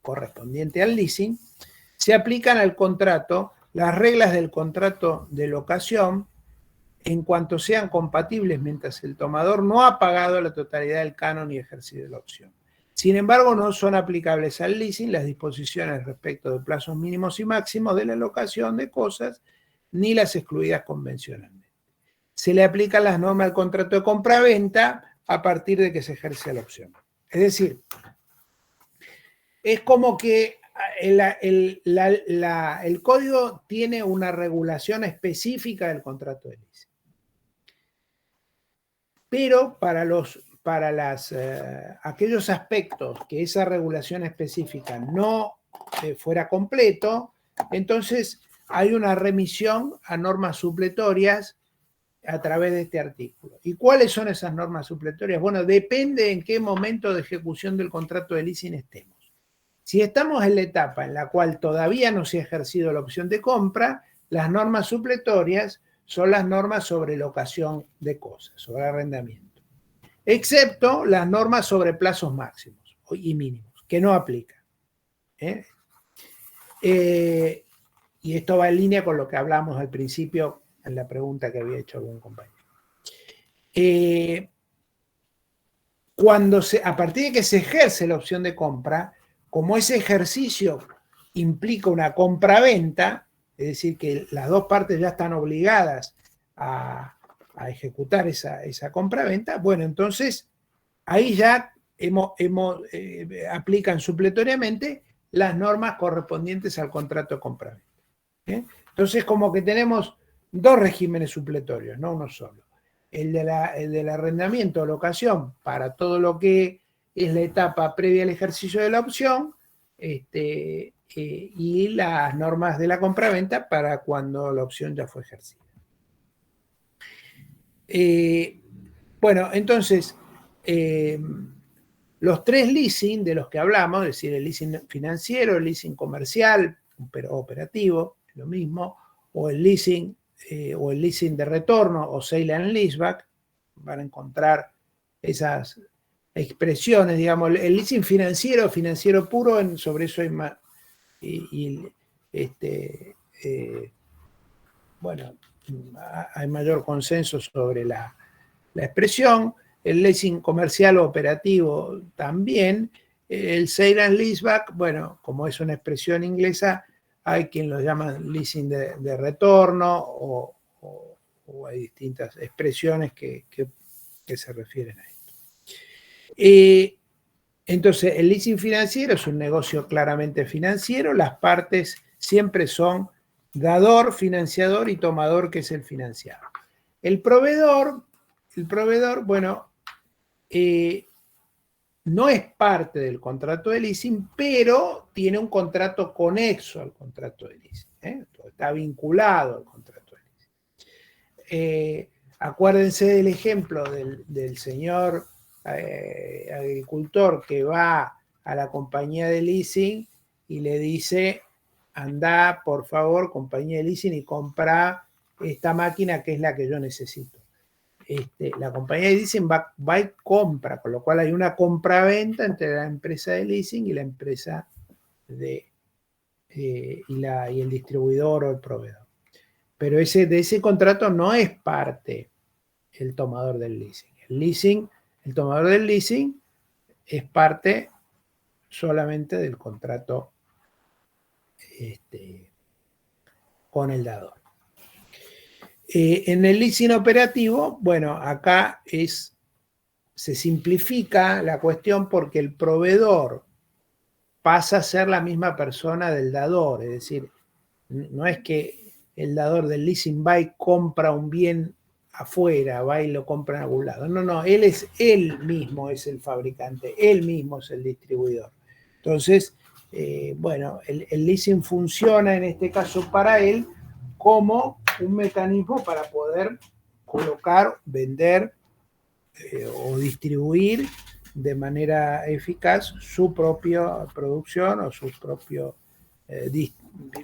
correspondiente al leasing, se aplican al contrato las reglas del contrato de locación en cuanto sean compatibles mientras el tomador no ha pagado la totalidad del canon y ejercido la opción. Sin embargo, no son aplicables al leasing las disposiciones respecto de plazos mínimos y máximos de la locación de cosas, ni las excluidas convencionalmente. Se le aplican las normas del contrato de compra-venta a partir de que se ejerce la opción. Es decir, es como que el código tiene una regulación específica del contrato de leasing. Pero para aquellos aspectos que esa regulación específica no fuera completo, entonces hay una remisión a normas supletorias a través de este artículo. ¿Y cuáles son esas normas supletorias? Bueno, depende en qué momento de ejecución del contrato de leasing estemos. Si estamos en la etapa en la cual todavía no se ha ejercido la opción de compra, las normas supletorias son las normas sobre locación de cosas, sobre arrendamiento. Excepto las normas sobre plazos máximos y mínimos, que no aplican. Y esto va en línea con lo que hablamos al principio en la pregunta que había hecho algún compañero. A partir de que se ejerce la opción de compra, como ese ejercicio implica una compra-venta, es decir, que las dos partes ya están obligadas a ejecutar esa compra-venta, bueno, entonces ahí ya aplican supletoriamente las normas correspondientes al contrato de compra-venta. Entonces, como que tenemos dos regímenes supletorios, no uno solo. El del arrendamiento o locación para todo lo que es la etapa previa al ejercicio de la opción, y las normas de la compraventa para cuando la opción ya fue ejercida. Bueno, entonces, los tres leasing de los que hablamos, es decir, el leasing financiero, el leasing comercial, pero operativo, lo mismo, o el leasing de retorno o sale and leaseback, van a encontrar esas expresiones, digamos, el leasing financiero puro, sobre eso hay más, bueno, hay mayor consenso sobre la expresión. El leasing comercial o operativo también. El sale and leaseback, bueno, como es una expresión inglesa, hay quien lo llama leasing de retorno o hay distintas expresiones que se refieren a esto. Entonces, el leasing financiero es un negocio claramente financiero. Las partes siempre son dador, financiador y tomador, que es el financiado. El proveedor, bueno, no es parte del contrato de leasing, pero tiene un contrato conexo al contrato de leasing. Está vinculado al contrato de leasing. Acuérdense del ejemplo del señor agricultor que va a la compañía de leasing y le dice: anda, por favor, compañía de leasing, y compra esta máquina que es la que yo necesito. la compañía de leasing va y compra, con lo cual hay una compraventa entre la empresa de leasing y la empresa y el distribuidor o el proveedor. Pero de ese contrato no es parte el tomador del leasing. El tomador del leasing es parte solamente del contrato con el dador. En el leasing operativo, bueno, acá se simplifica la cuestión porque el proveedor pasa a ser la misma persona del dador, es decir, no es que el dador del leasing va y compra un bien afuera, va y lo compra en algún lado. No, él mismo es el fabricante, él mismo es el distribuidor. Entonces, bueno, el leasing funciona en este caso para él como un mecanismo para poder colocar, vender o distribuir de manera eficaz su propia producción o sus propios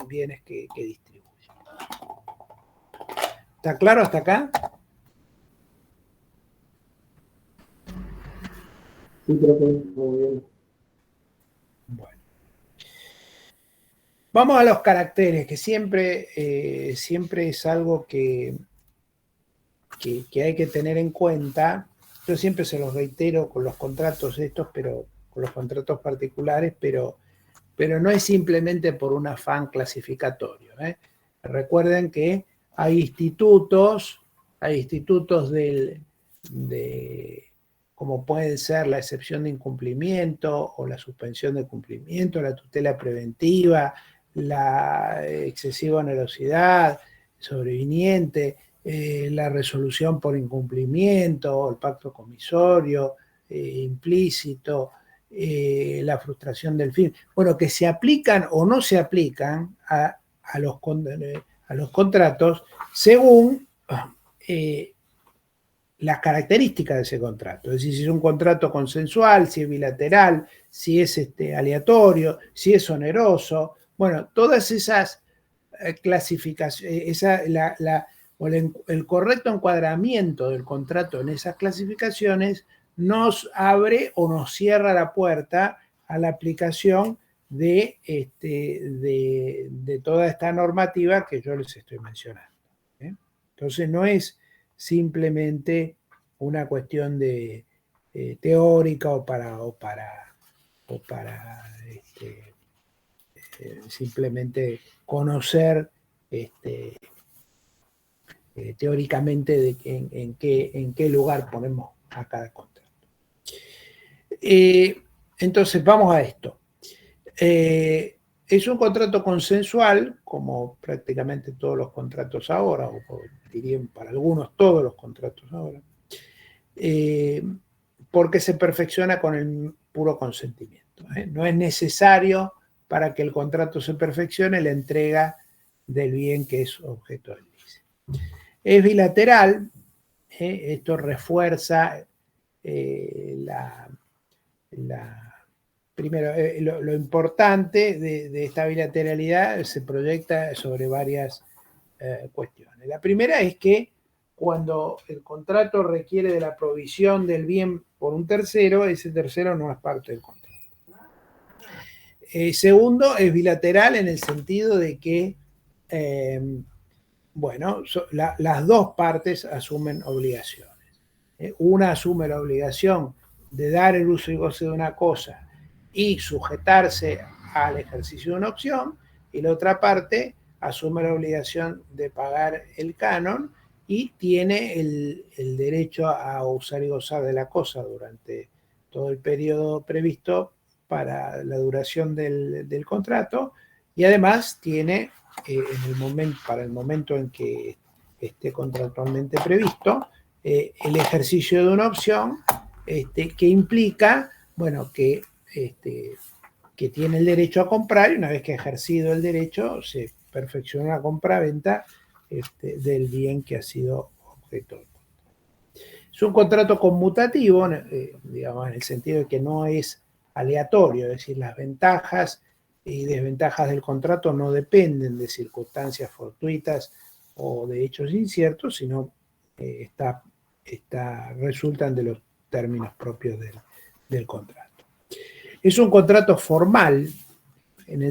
bienes que distribuye. ¿Está claro hasta acá? Sí, profe, muy bien. Bueno. Vamos a los caracteres, que siempre es algo que hay que tener en cuenta. Yo siempre se los reitero con los contratos estos, pero con los contratos particulares, pero no es simplemente por un afán clasificatorio. Recuerden que hay institutos como pueden ser la excepción de incumplimiento o la suspensión de cumplimiento, la tutela preventiva, la excesiva onerosidad sobreviniente, la resolución por incumplimiento, el pacto comisorio implícito, la frustración del fin. Bueno, que se aplican o no se aplican a los contratos según las características de ese contrato. Es decir, si es un contrato consensual, si es bilateral, si es aleatorio, si es oneroso. Bueno, todas esas clasificaciones, el correcto encuadramiento del contrato en esas clasificaciones nos abre o nos cierra la puerta a la aplicación de toda esta normativa que yo les estoy mencionando. Entonces no es simplemente una cuestión de teórica o para simplemente conocer teóricamente en qué lugar ponemos a cada contrato. Entonces vamos a esto. Es un contrato consensual, como prácticamente todos los contratos ahora, o dirían para algunos todos los contratos ahora, porque se perfecciona con el puro consentimiento. No es necesario para que el contrato se perfeccione la entrega del bien que es objeto del leasing. Es bilateral, esto refuerza primero, lo importante de esta bilateralidad se proyecta sobre varias cuestiones. La primera es que cuando el contrato requiere de la provisión del bien por un tercero, ese tercero no es parte del contrato. Segundo, es bilateral en el sentido de que las dos partes asumen obligaciones. Una asume la obligación de dar el uso y goce de una cosa y sujetarse al ejercicio de una opción, y la otra parte asume la obligación de pagar el canon y tiene el derecho a usar y gozar de la cosa durante todo el periodo previsto para la duración del contrato, y además tiene para el momento en que esté contractualmente previsto el ejercicio de una opción que implica, bueno, que tiene el derecho a comprar, y una vez que ha ejercido el derecho se perfecciona la compra-venta del bien que ha sido objeto. Es un contrato conmutativo, digamos, en el sentido de que no es aleatorio, es decir, las ventajas y desventajas del contrato no dependen de circunstancias fortuitas o de hechos inciertos, sino está resultan de los términos propios del contrato. Es un contrato formal en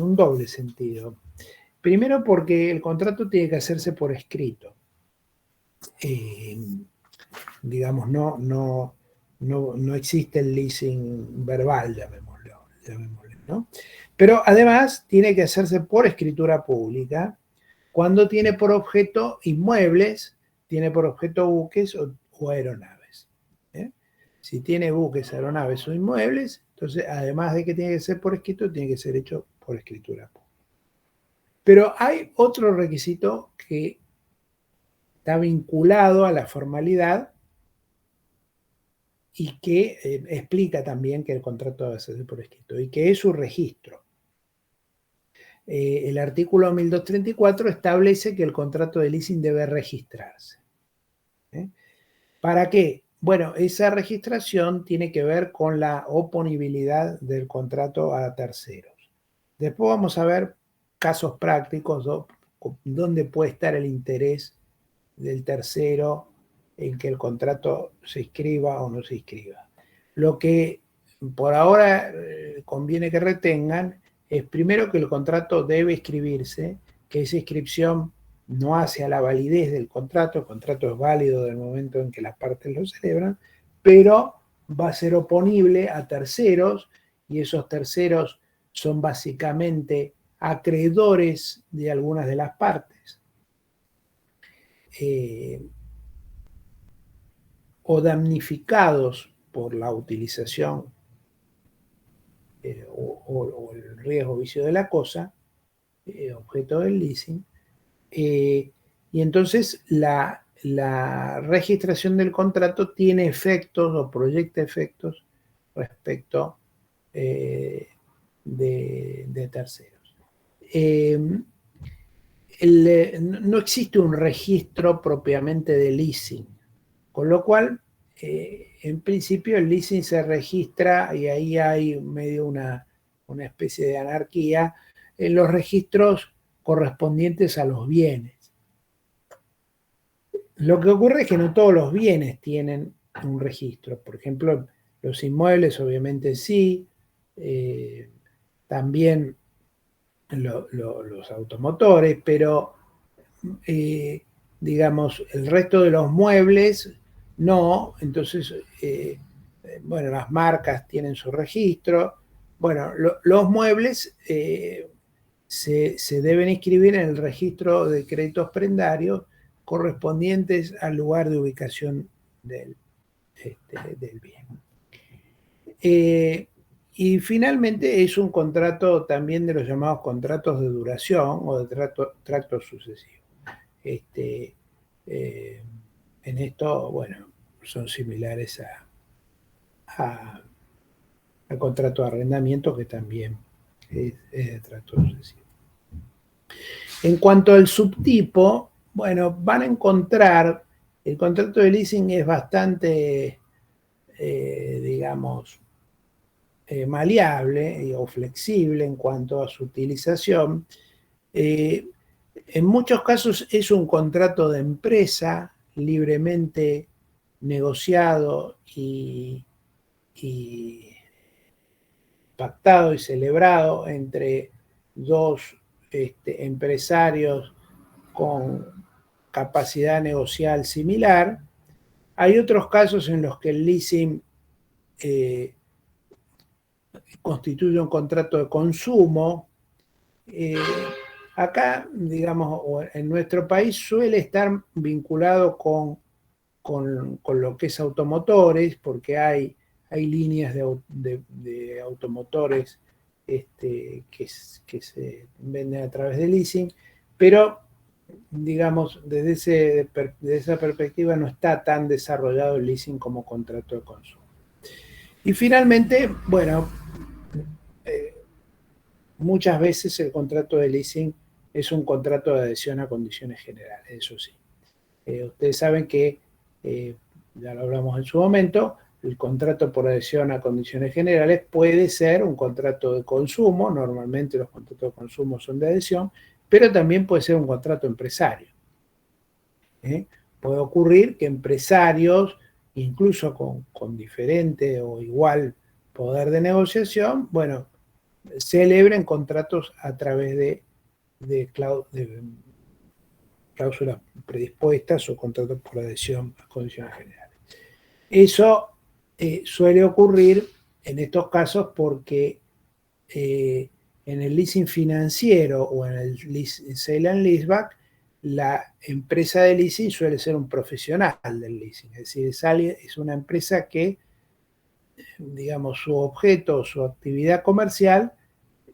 un doble sentido. Primero porque el contrato tiene que hacerse por escrito. Digamos, no existe el leasing verbal, llamémoslo, ¿no? Pero además tiene que hacerse por escritura pública cuando tiene por objeto inmuebles, tiene por objeto buques o aeronaves. Si tiene buques, aeronaves o inmuebles, entonces además de que tiene que ser por escrito, tiene que ser hecho por escritura pública. Pero hay otro requisito que está vinculado a la formalidad y que explica también que el contrato debe ser por escrito, y que es su registro. El artículo 1234 establece que el contrato de leasing debe registrarse. ¿Para qué? Bueno, esa registración tiene que ver con la oponibilidad del contrato a terceros. Después vamos a ver casos prácticos donde puede estar el interés del tercero en que el contrato se inscriba o no se inscriba. Lo que por ahora conviene que retengan es primero que el contrato debe inscribirse, que esa inscripción no hace a la validez del contrato, el contrato es válido del momento en que las partes lo celebran, pero va a ser oponible a terceros, y esos terceros son básicamente acreedores de algunas de las partes. O damnificados por la utilización o el riesgo o vicio de la cosa, objeto del leasing, y entonces la registración del contrato tiene efectos o proyecta efectos respecto de terceros. No existe un registro propiamente de leasing, con lo cual, en principio, el leasing se registra, y ahí hay medio una especie de anarquía, en los registros correspondientes a los bienes. Lo que ocurre es que no todos los bienes tienen un registro. Por ejemplo, los inmuebles obviamente sí, también los automotores, pero digamos, el resto de los muebles no. Entonces, bueno, las marcas tienen su registro. Bueno, los muebles se deben inscribir en el registro de créditos prendarios correspondientes al lugar de ubicación del bien. Y finalmente es un contrato también de los llamados contratos de duración o de tratos sucesivos. En esto, bueno, son similares al contrato de arrendamiento, que también es de trato sucesivo. En cuanto al subtipo, bueno, van a encontrar, el contrato de leasing es bastante, digamos, maleable o flexible en cuanto a su utilización. En muchos casos es un contrato de empresa libremente negociado y pactado y celebrado entre dos empresarios con capacidad negocial similar. Hay otros casos en los que el leasing constituye un contrato de consumo. Acá, digamos, en nuestro país suele estar vinculado con lo que es automotores, porque hay líneas de automotores que se venden a través de leasing, pero digamos, desde esa perspectiva no está tan desarrollado el leasing como contrato de consumo. Y finalmente, bueno, muchas veces el contrato de leasing es un contrato de adhesión a condiciones generales, eso sí. Ustedes saben que, ya lo hablamos en su momento, el contrato por adhesión a condiciones generales puede ser un contrato de consumo, normalmente los contratos de consumo son de adhesión, pero también puede ser un contrato empresario. puede ocurrir que empresarios, incluso con diferente o igual poder de negociación, bueno, celebren contratos a través de cláusulas predispuestas o contratos por adhesión a condiciones generales. Eso suele ocurrir en estos casos porque en el leasing financiero o en el sale and leaseback, la empresa de leasing suele ser un profesional del leasing, es decir, es una empresa que, digamos, su objeto, su actividad comercial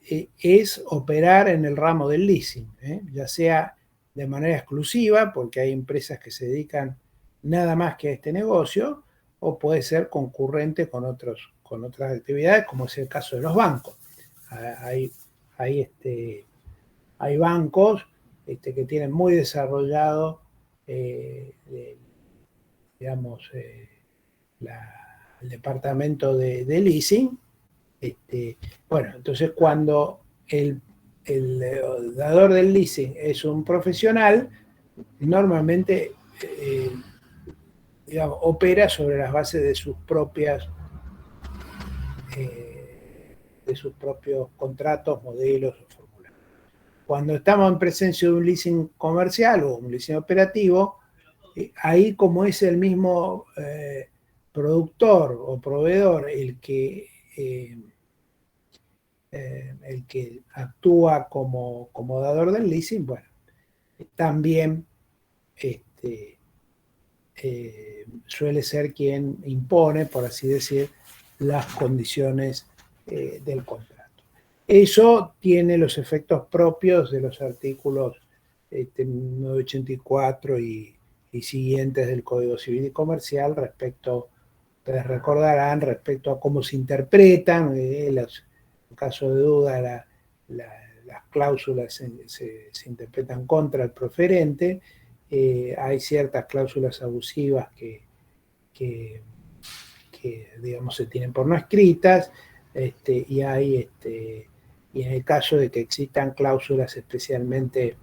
es operar en el ramo del leasing, ya sea de manera exclusiva, porque hay empresas que se dedican nada más que a este negocio, o puede ser concurrente con otras actividades, como es el caso de los bancos. Hay bancos que tienen muy desarrollado, digamos, el departamento de leasing. Bueno, entonces cuando el dador del leasing es un profesional, normalmente digamos, opera sobre las bases de sus propios contratos, modelos o formularios. Cuando estamos en presencia de un leasing comercial o un leasing operativo, ahí como es el mismo productor o proveedor el que actúa como dador del leasing, bueno, también suele ser quien impone, por así decir, las condiciones del contrato. Eso tiene los efectos propios de los artículos 984 y siguientes del Código Civil y Comercial respecto, ustedes recordarán, respecto a cómo se interpretan, en caso de duda, las cláusulas se interpretan contra el proferente. Hay ciertas cláusulas abusivas que digamos, se tienen por no escritas, y en el caso de que existan cláusulas especialmente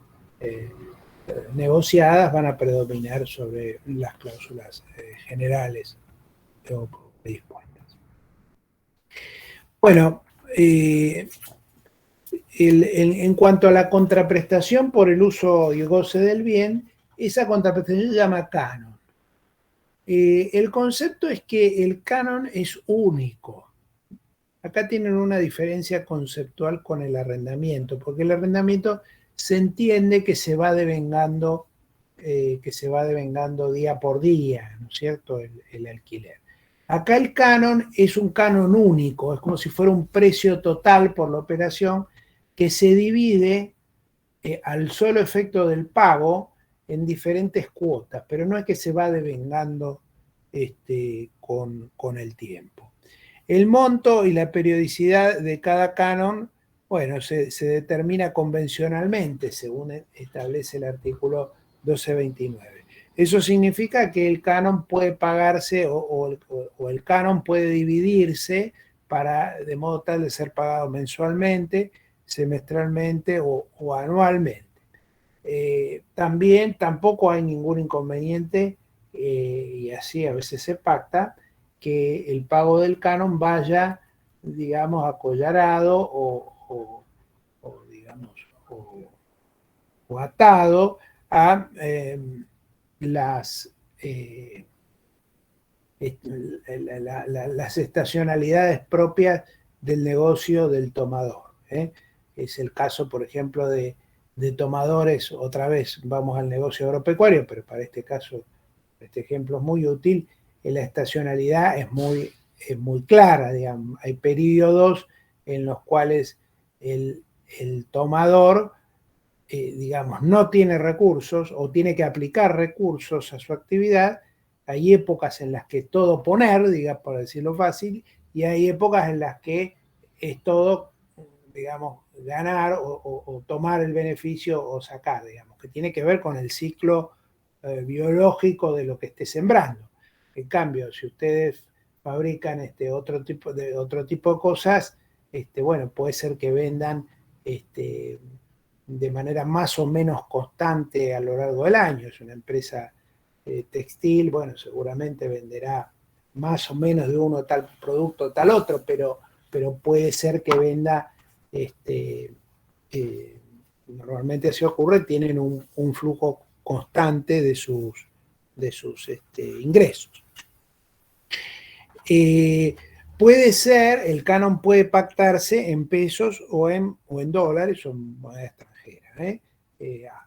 negociadas, van a predominar sobre las cláusulas generales o predispuestas. Bueno, en cuanto a la contraprestación por el uso y goce del bien, esa contraprestación se llama canon. El concepto es que el canon es único. Acá tienen una diferencia conceptual con el arrendamiento, porque el arrendamiento se entiende que se va devengando día por día, ¿no es cierto?, el alquiler. Acá el canon es un canon único, es como si fuera un precio total por la operación que se divide al solo efecto del pago en diferentes cuotas, pero no es que se va devengando con el tiempo. El monto y la periodicidad de cada canon, bueno, se determina convencionalmente, según establece el artículo 1229. Eso significa que el canon puede pagarse o el canon puede dividirse de modo tal de ser pagado mensualmente, semestralmente o anualmente. También tampoco hay ningún inconveniente, y así a veces se pacta, que el pago del canon vaya, digamos, acollarado o atado a las estacionalidades propias del negocio del tomador. Es el caso, por ejemplo, de tomadores. Otra vez vamos al negocio agropecuario, pero para este caso, este ejemplo es muy útil. La estacionalidad es muy clara, digamos. Hay periodos en los cuales el tomador, digamos, no tiene recursos o tiene que aplicar recursos a su actividad. Hay épocas en las que es todo poner, digamos, por decirlo fácil, y hay épocas en las que es todo, digamos, ganar o tomar el beneficio o sacar, digamos, que tiene que ver con el ciclo biológico de lo que esté sembrando. En cambio, si ustedes fabrican otro tipo de cosas, bueno, puede ser que vendan de manera más o menos constante a lo largo del año. Es una empresa textil, bueno, seguramente venderá más o menos de uno tal producto, tal otro, pero puede ser que venda, normalmente así ocurre, tienen un flujo constante de sus ingresos. Puede ser, el canon puede pactarse en pesos o en dólares o en moneda extranjera.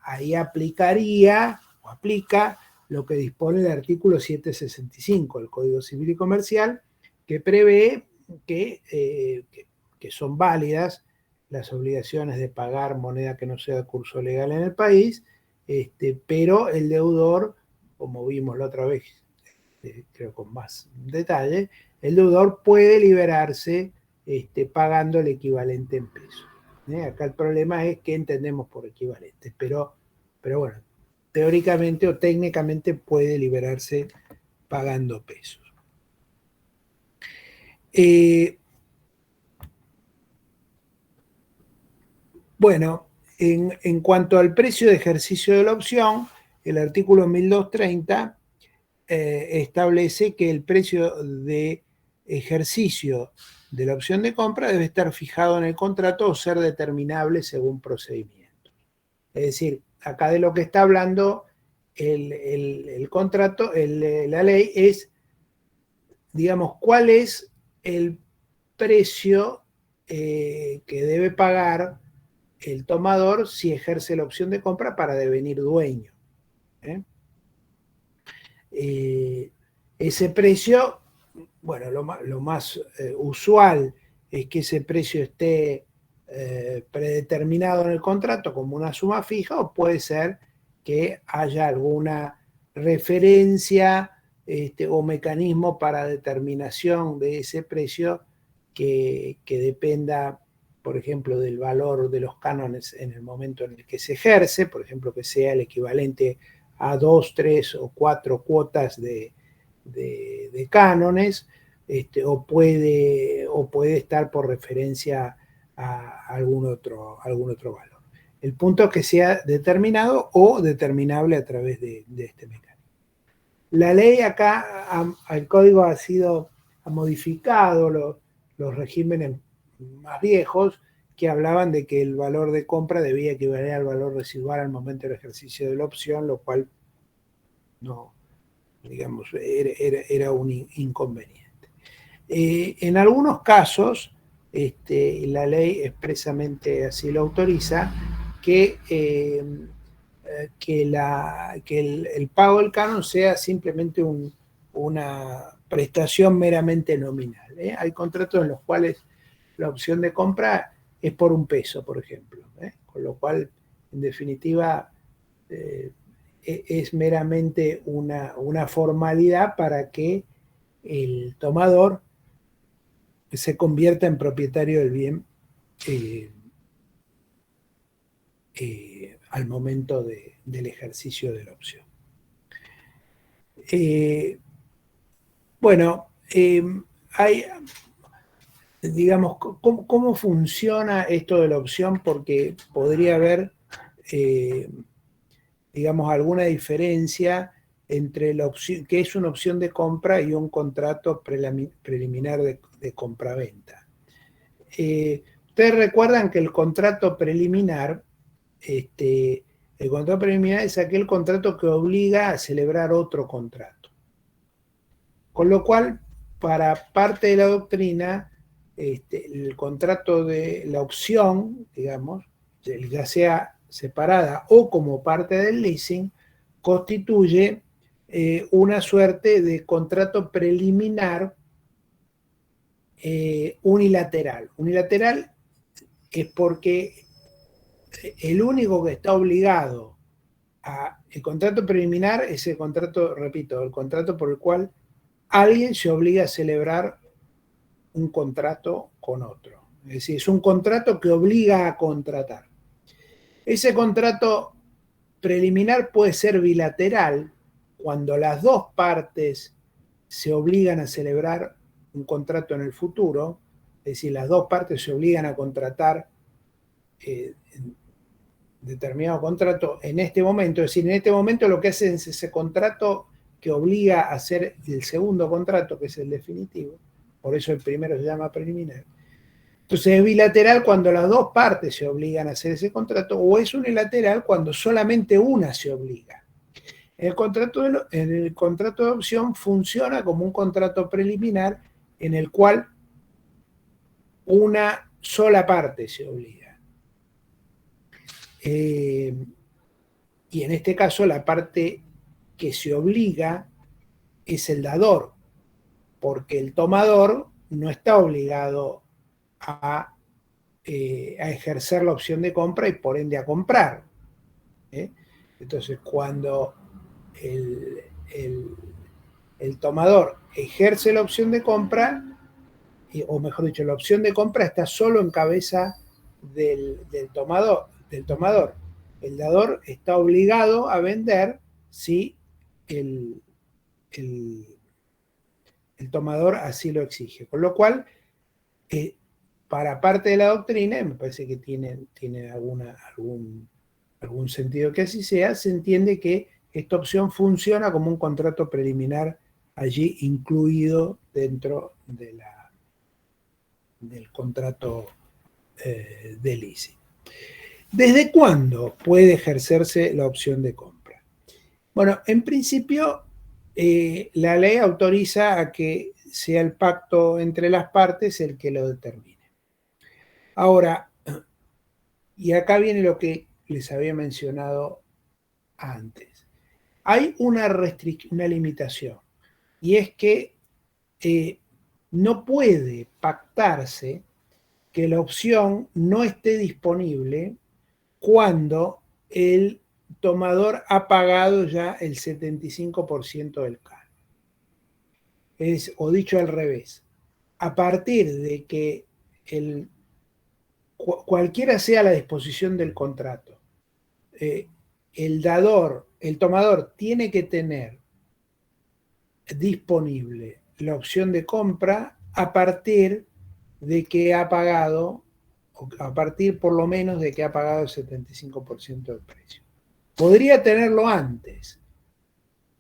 Ahí aplicaría o aplica lo que dispone el artículo 765 del Código Civil y Comercial, que prevé que son válidas las obligaciones de pagar moneda que no sea de curso legal en el país, pero el deudor, como vimos la otra vez, creo con más detalle, el deudor puede liberarse pagando el equivalente en pesos. Acá el problema es qué entendemos por equivalente, pero bueno, teóricamente o técnicamente puede liberarse pagando pesos. Bueno, en cuanto al precio de ejercicio de la opción, el artículo 1230 establece que el precio de ejercicio de la opción de compra debe estar fijado en el contrato o ser determinable según procedimientos. Es decir, acá de lo que está hablando el contrato, la ley es, digamos, cuál es el precio que debe pagar el tomador si ejerce la opción de compra para devenir dueño. Ese precio, bueno, lo más usual es que ese precio esté predeterminado en el contrato como una suma fija, o puede ser que haya alguna referencia o mecanismo para determinación de ese precio que dependa, por ejemplo, del valor de los cánones en el momento en el que se ejerce, por ejemplo, que sea el equivalente a 2, 3 o 4 cuotas de cánones, o puede estar por referencia a algún otro valor. El punto es que sea determinado o determinable a través de este mecanismo. La ley acá, el código ha modificado los regímenes más viejos que hablaban de que el valor de compra debía equivaler al valor residual al momento del ejercicio de la opción, lo cual no, digamos, era un inconveniente. En algunos casos, la ley expresamente así lo autoriza, que el pago del canon sea simplemente una prestación meramente nominal. Hay contratos en los cuales la opción de compra es por $1, por ejemplo, con lo cual, en definitiva, es meramente una formalidad para que el tomador se convierta en propietario del bien al momento del ejercicio de la opción. Bueno, digamos, ¿cómo funciona esto de la opción? Porque podría haber, digamos, alguna diferencia entre la opción, que es una opción de compra, y un contrato preliminar de compraventa. Ustedes recuerdan que el contrato preliminar, el contrato preliminar es aquel contrato que obliga a celebrar otro contrato. Con lo cual, para parte de la doctrina, el contrato de la opción, digamos, ya sea separada o como parte del leasing, constituye una suerte de contrato preliminar unilateral. Unilateral es porque el único que está obligado a el contrato preliminar es el contrato, repito, el contrato por el cual alguien se obliga a celebrar un contrato con otro. Es decir, es un contrato que obliga a contratar. Ese contrato preliminar puede ser bilateral cuando las dos partes se obligan a celebrar un contrato en el futuro, es decir, las dos partes se obligan a contratar determinado contrato en este momento, es decir, en este momento lo que hace es ese contrato que obliga a hacer el segundo contrato, que es el definitivo, por eso el primero se llama preliminar. Entonces es bilateral cuando las dos partes se obligan a hacer ese contrato, o es unilateral cuando solamente una se obliga. En el contrato de opción funciona como un contrato preliminar en el cual una sola parte se obliga. Y en este caso la parte que se obliga es el dador, porque el tomador no está obligado a ejercer la opción de compra y por ende a comprar. Entonces, cuando el tomador ejerce la opción de compra, o mejor dicho, la opción de compra está solo en cabeza del tomador. El dador está obligado a vender si el tomador así lo exige. Con lo cual, para parte de la doctrina, me parece que tiene algún sentido que así sea, se entiende que esta opción funciona como un contrato preliminar allí incluido dentro del contrato de leasing. ¿Desde cuándo puede ejercerse la opción de compra? Bueno, en principio, la ley autoriza a que sea el pacto entre las partes el que lo determine. Ahora, y acá viene lo que les había mencionado antes. Hay una limitación, y es que no puede pactarse que la opción no esté disponible cuando el tomador ha pagado ya el 75% del canon. O dicho al revés, a partir de que cualquiera sea la disposición del contrato, el tomador tiene que tener disponible la opción de compra a partir de que ha pagado, o a partir por lo menos de que ha pagado el 75% del precio. Podría tenerlo antes,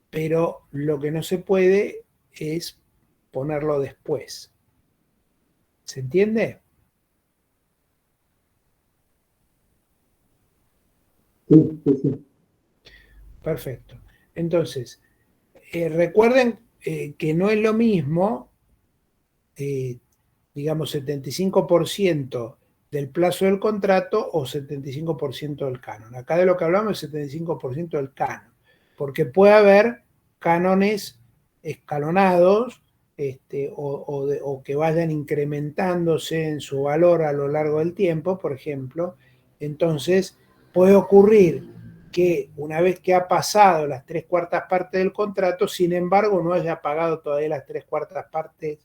pero lo que no se puede es ponerlo después. ¿Se entiende? Sí, sí, sí. Perfecto. Entonces, recuerden que no es lo mismo, digamos, 75% del plazo del contrato o 75% del canon. Acá de lo que hablamos es 75% del canon, porque puede haber cánones escalonados o que vayan incrementándose en su valor a lo largo del tiempo, por ejemplo. Entonces, puede ocurrir que una vez que ha pasado las 3/4 partes del contrato, sin embargo, no haya pagado todavía las 3/4 partes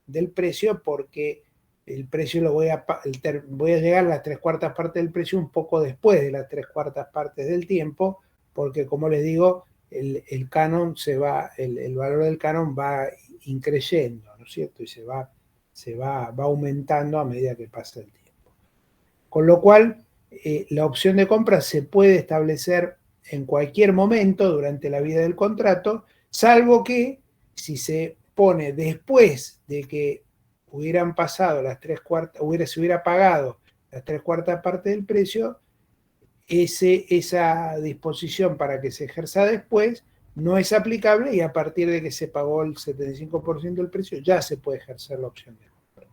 del precio, porque el precio voy a llegar a las 3/4 partes del precio un poco después de las 3/4 partes del tiempo, porque como les digo, el canon el valor del canon va increyendo, ¿no es cierto? Y se va aumentando a medida que pasa el tiempo. Con lo cual, la opción de compra se puede establecer en cualquier momento durante la vida del contrato, salvo que si se pone después de que hubieran pasado se hubiera pagado las 3/4 partes del precio, esa disposición para que se ejerza después no es aplicable, y a partir de que se pagó el 75% del precio ya se puede ejercer la opción de compra.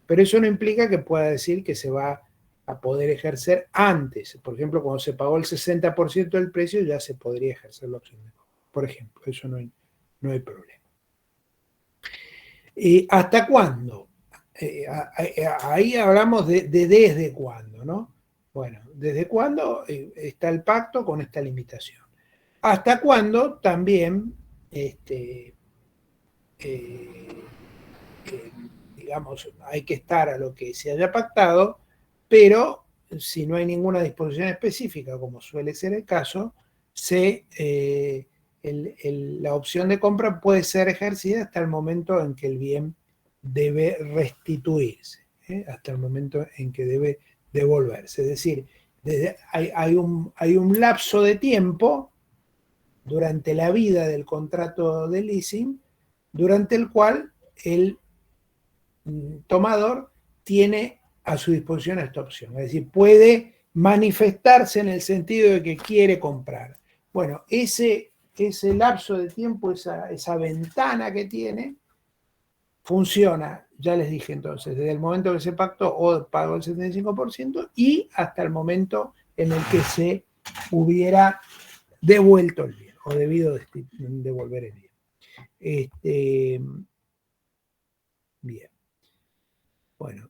Pero eso no implica que pueda decir que se va a poder ejercer antes. Por ejemplo, cuando se pagó el 60% del precio ya se podría ejercer la opción de compra. Por ejemplo, eso no hay problema. ¿Hasta cuándo? Ahí hablamos de desde cuándo, ¿no? Bueno, ¿desde cuándo está el pacto con esta limitación? ¿Hasta cuándo también, digamos, hay que estar a lo que se haya pactado, pero si no hay ninguna disposición específica, como suele ser el caso, la opción de compra puede ser ejercida hasta el momento en que el bien debe restituirse, hasta el momento en que debe devolverse? Es decir, hay un lapso de tiempo durante la vida del contrato de leasing, durante el cual el tomador tiene a su disposición esta opción. Es decir, puede manifestarse en el sentido de que quiere comprar. Bueno, ese lapso de tiempo, esa ventana que tiene, funciona, ya les dije entonces, desde el momento que se pactó o pagó el 75% y hasta el momento en el que se hubiera devuelto el bien o debido devolver el bien. Bien. Bueno,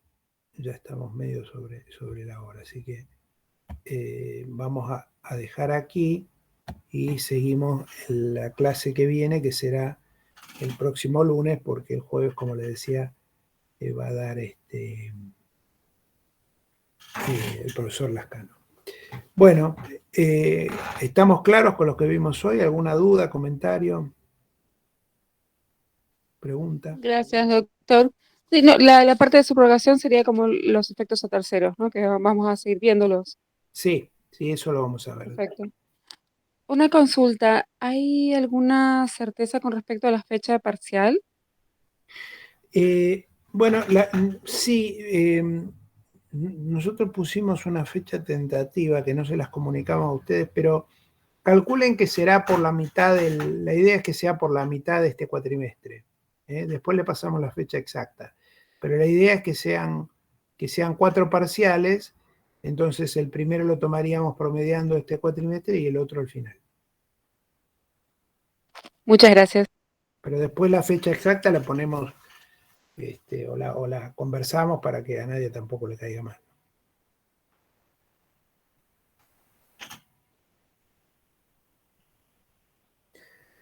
ya estamos medio sobre la hora, así que vamos a dejar aquí y seguimos en la clase que viene, que será el próximo lunes, porque el jueves, como les decía, va a dar el profesor Lascano. Bueno, ¿estamos claros con lo que vimos hoy? ¿Alguna duda, comentario, pregunta? Gracias, doctor. Sí, no, la parte de subrogación sería como los efectos a terceros, ¿no? Que vamos a seguir viéndolos. Sí, eso lo vamos a ver. Perfecto. Una consulta, ¿hay alguna certeza con respecto a la fecha de parcial? Bueno, sí, nosotros pusimos una fecha tentativa que no se las comunicamos a ustedes, pero calculen que será por la mitad la idea es que sea por la mitad de este cuatrimestre. Después le pasamos la fecha exacta, pero la idea es que sean 4 parciales, entonces el primero lo tomaríamos promediando este cuatrimestre y el otro al final. Muchas gracias. Pero después la fecha exacta la ponemos o la conversamos para que a nadie tampoco le caiga mal.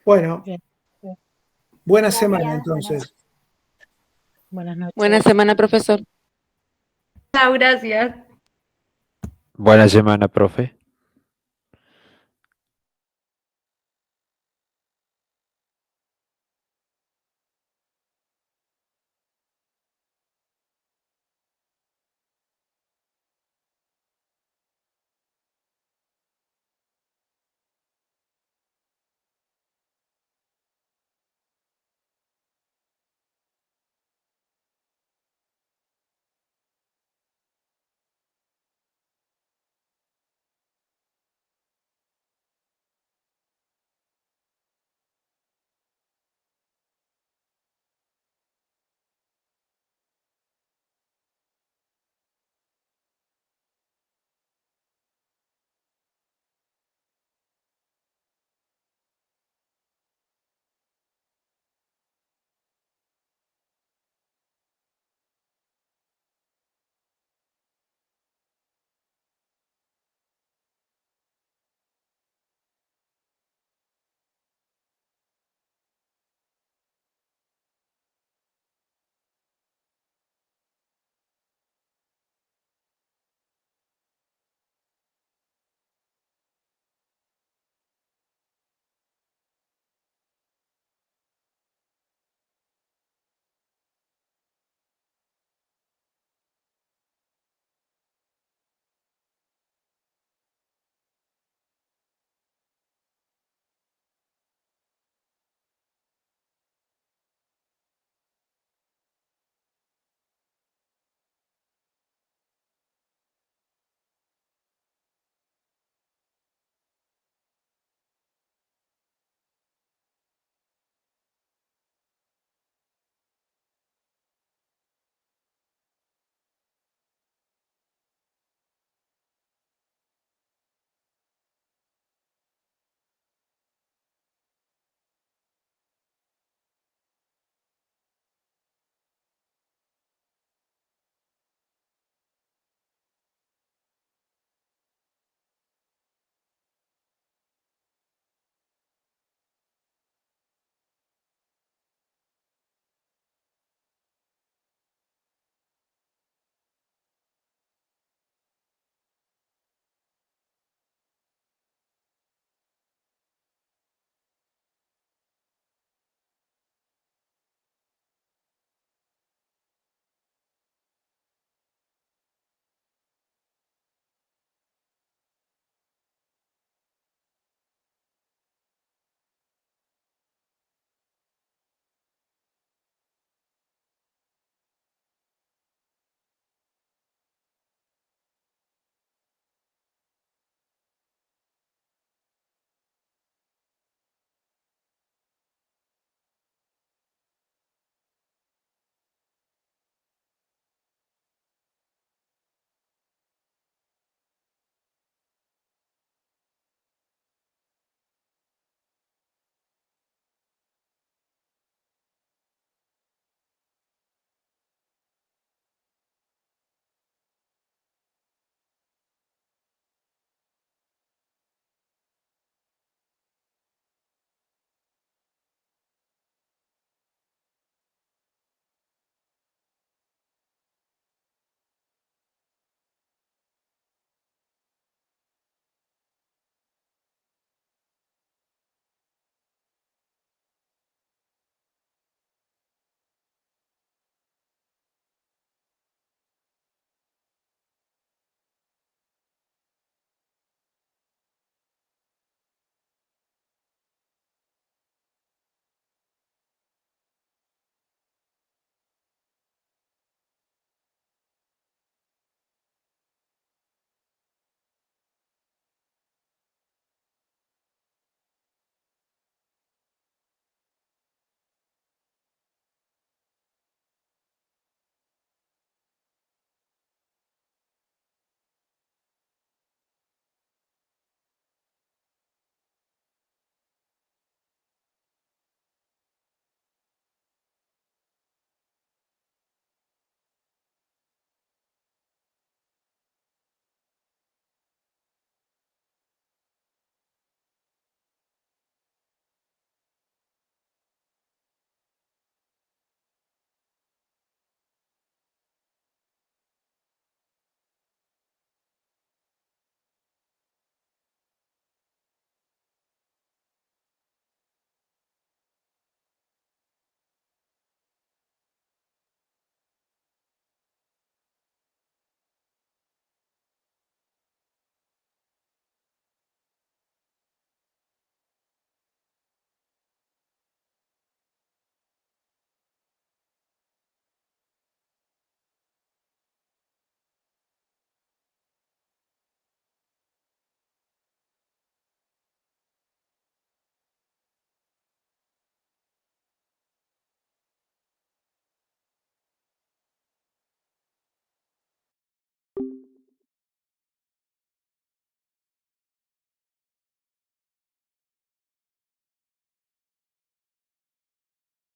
Bueno, Bien. buena semana entonces. Buenas noches. Buena semana, profesor. Chao, gracias. Buena semana, profe.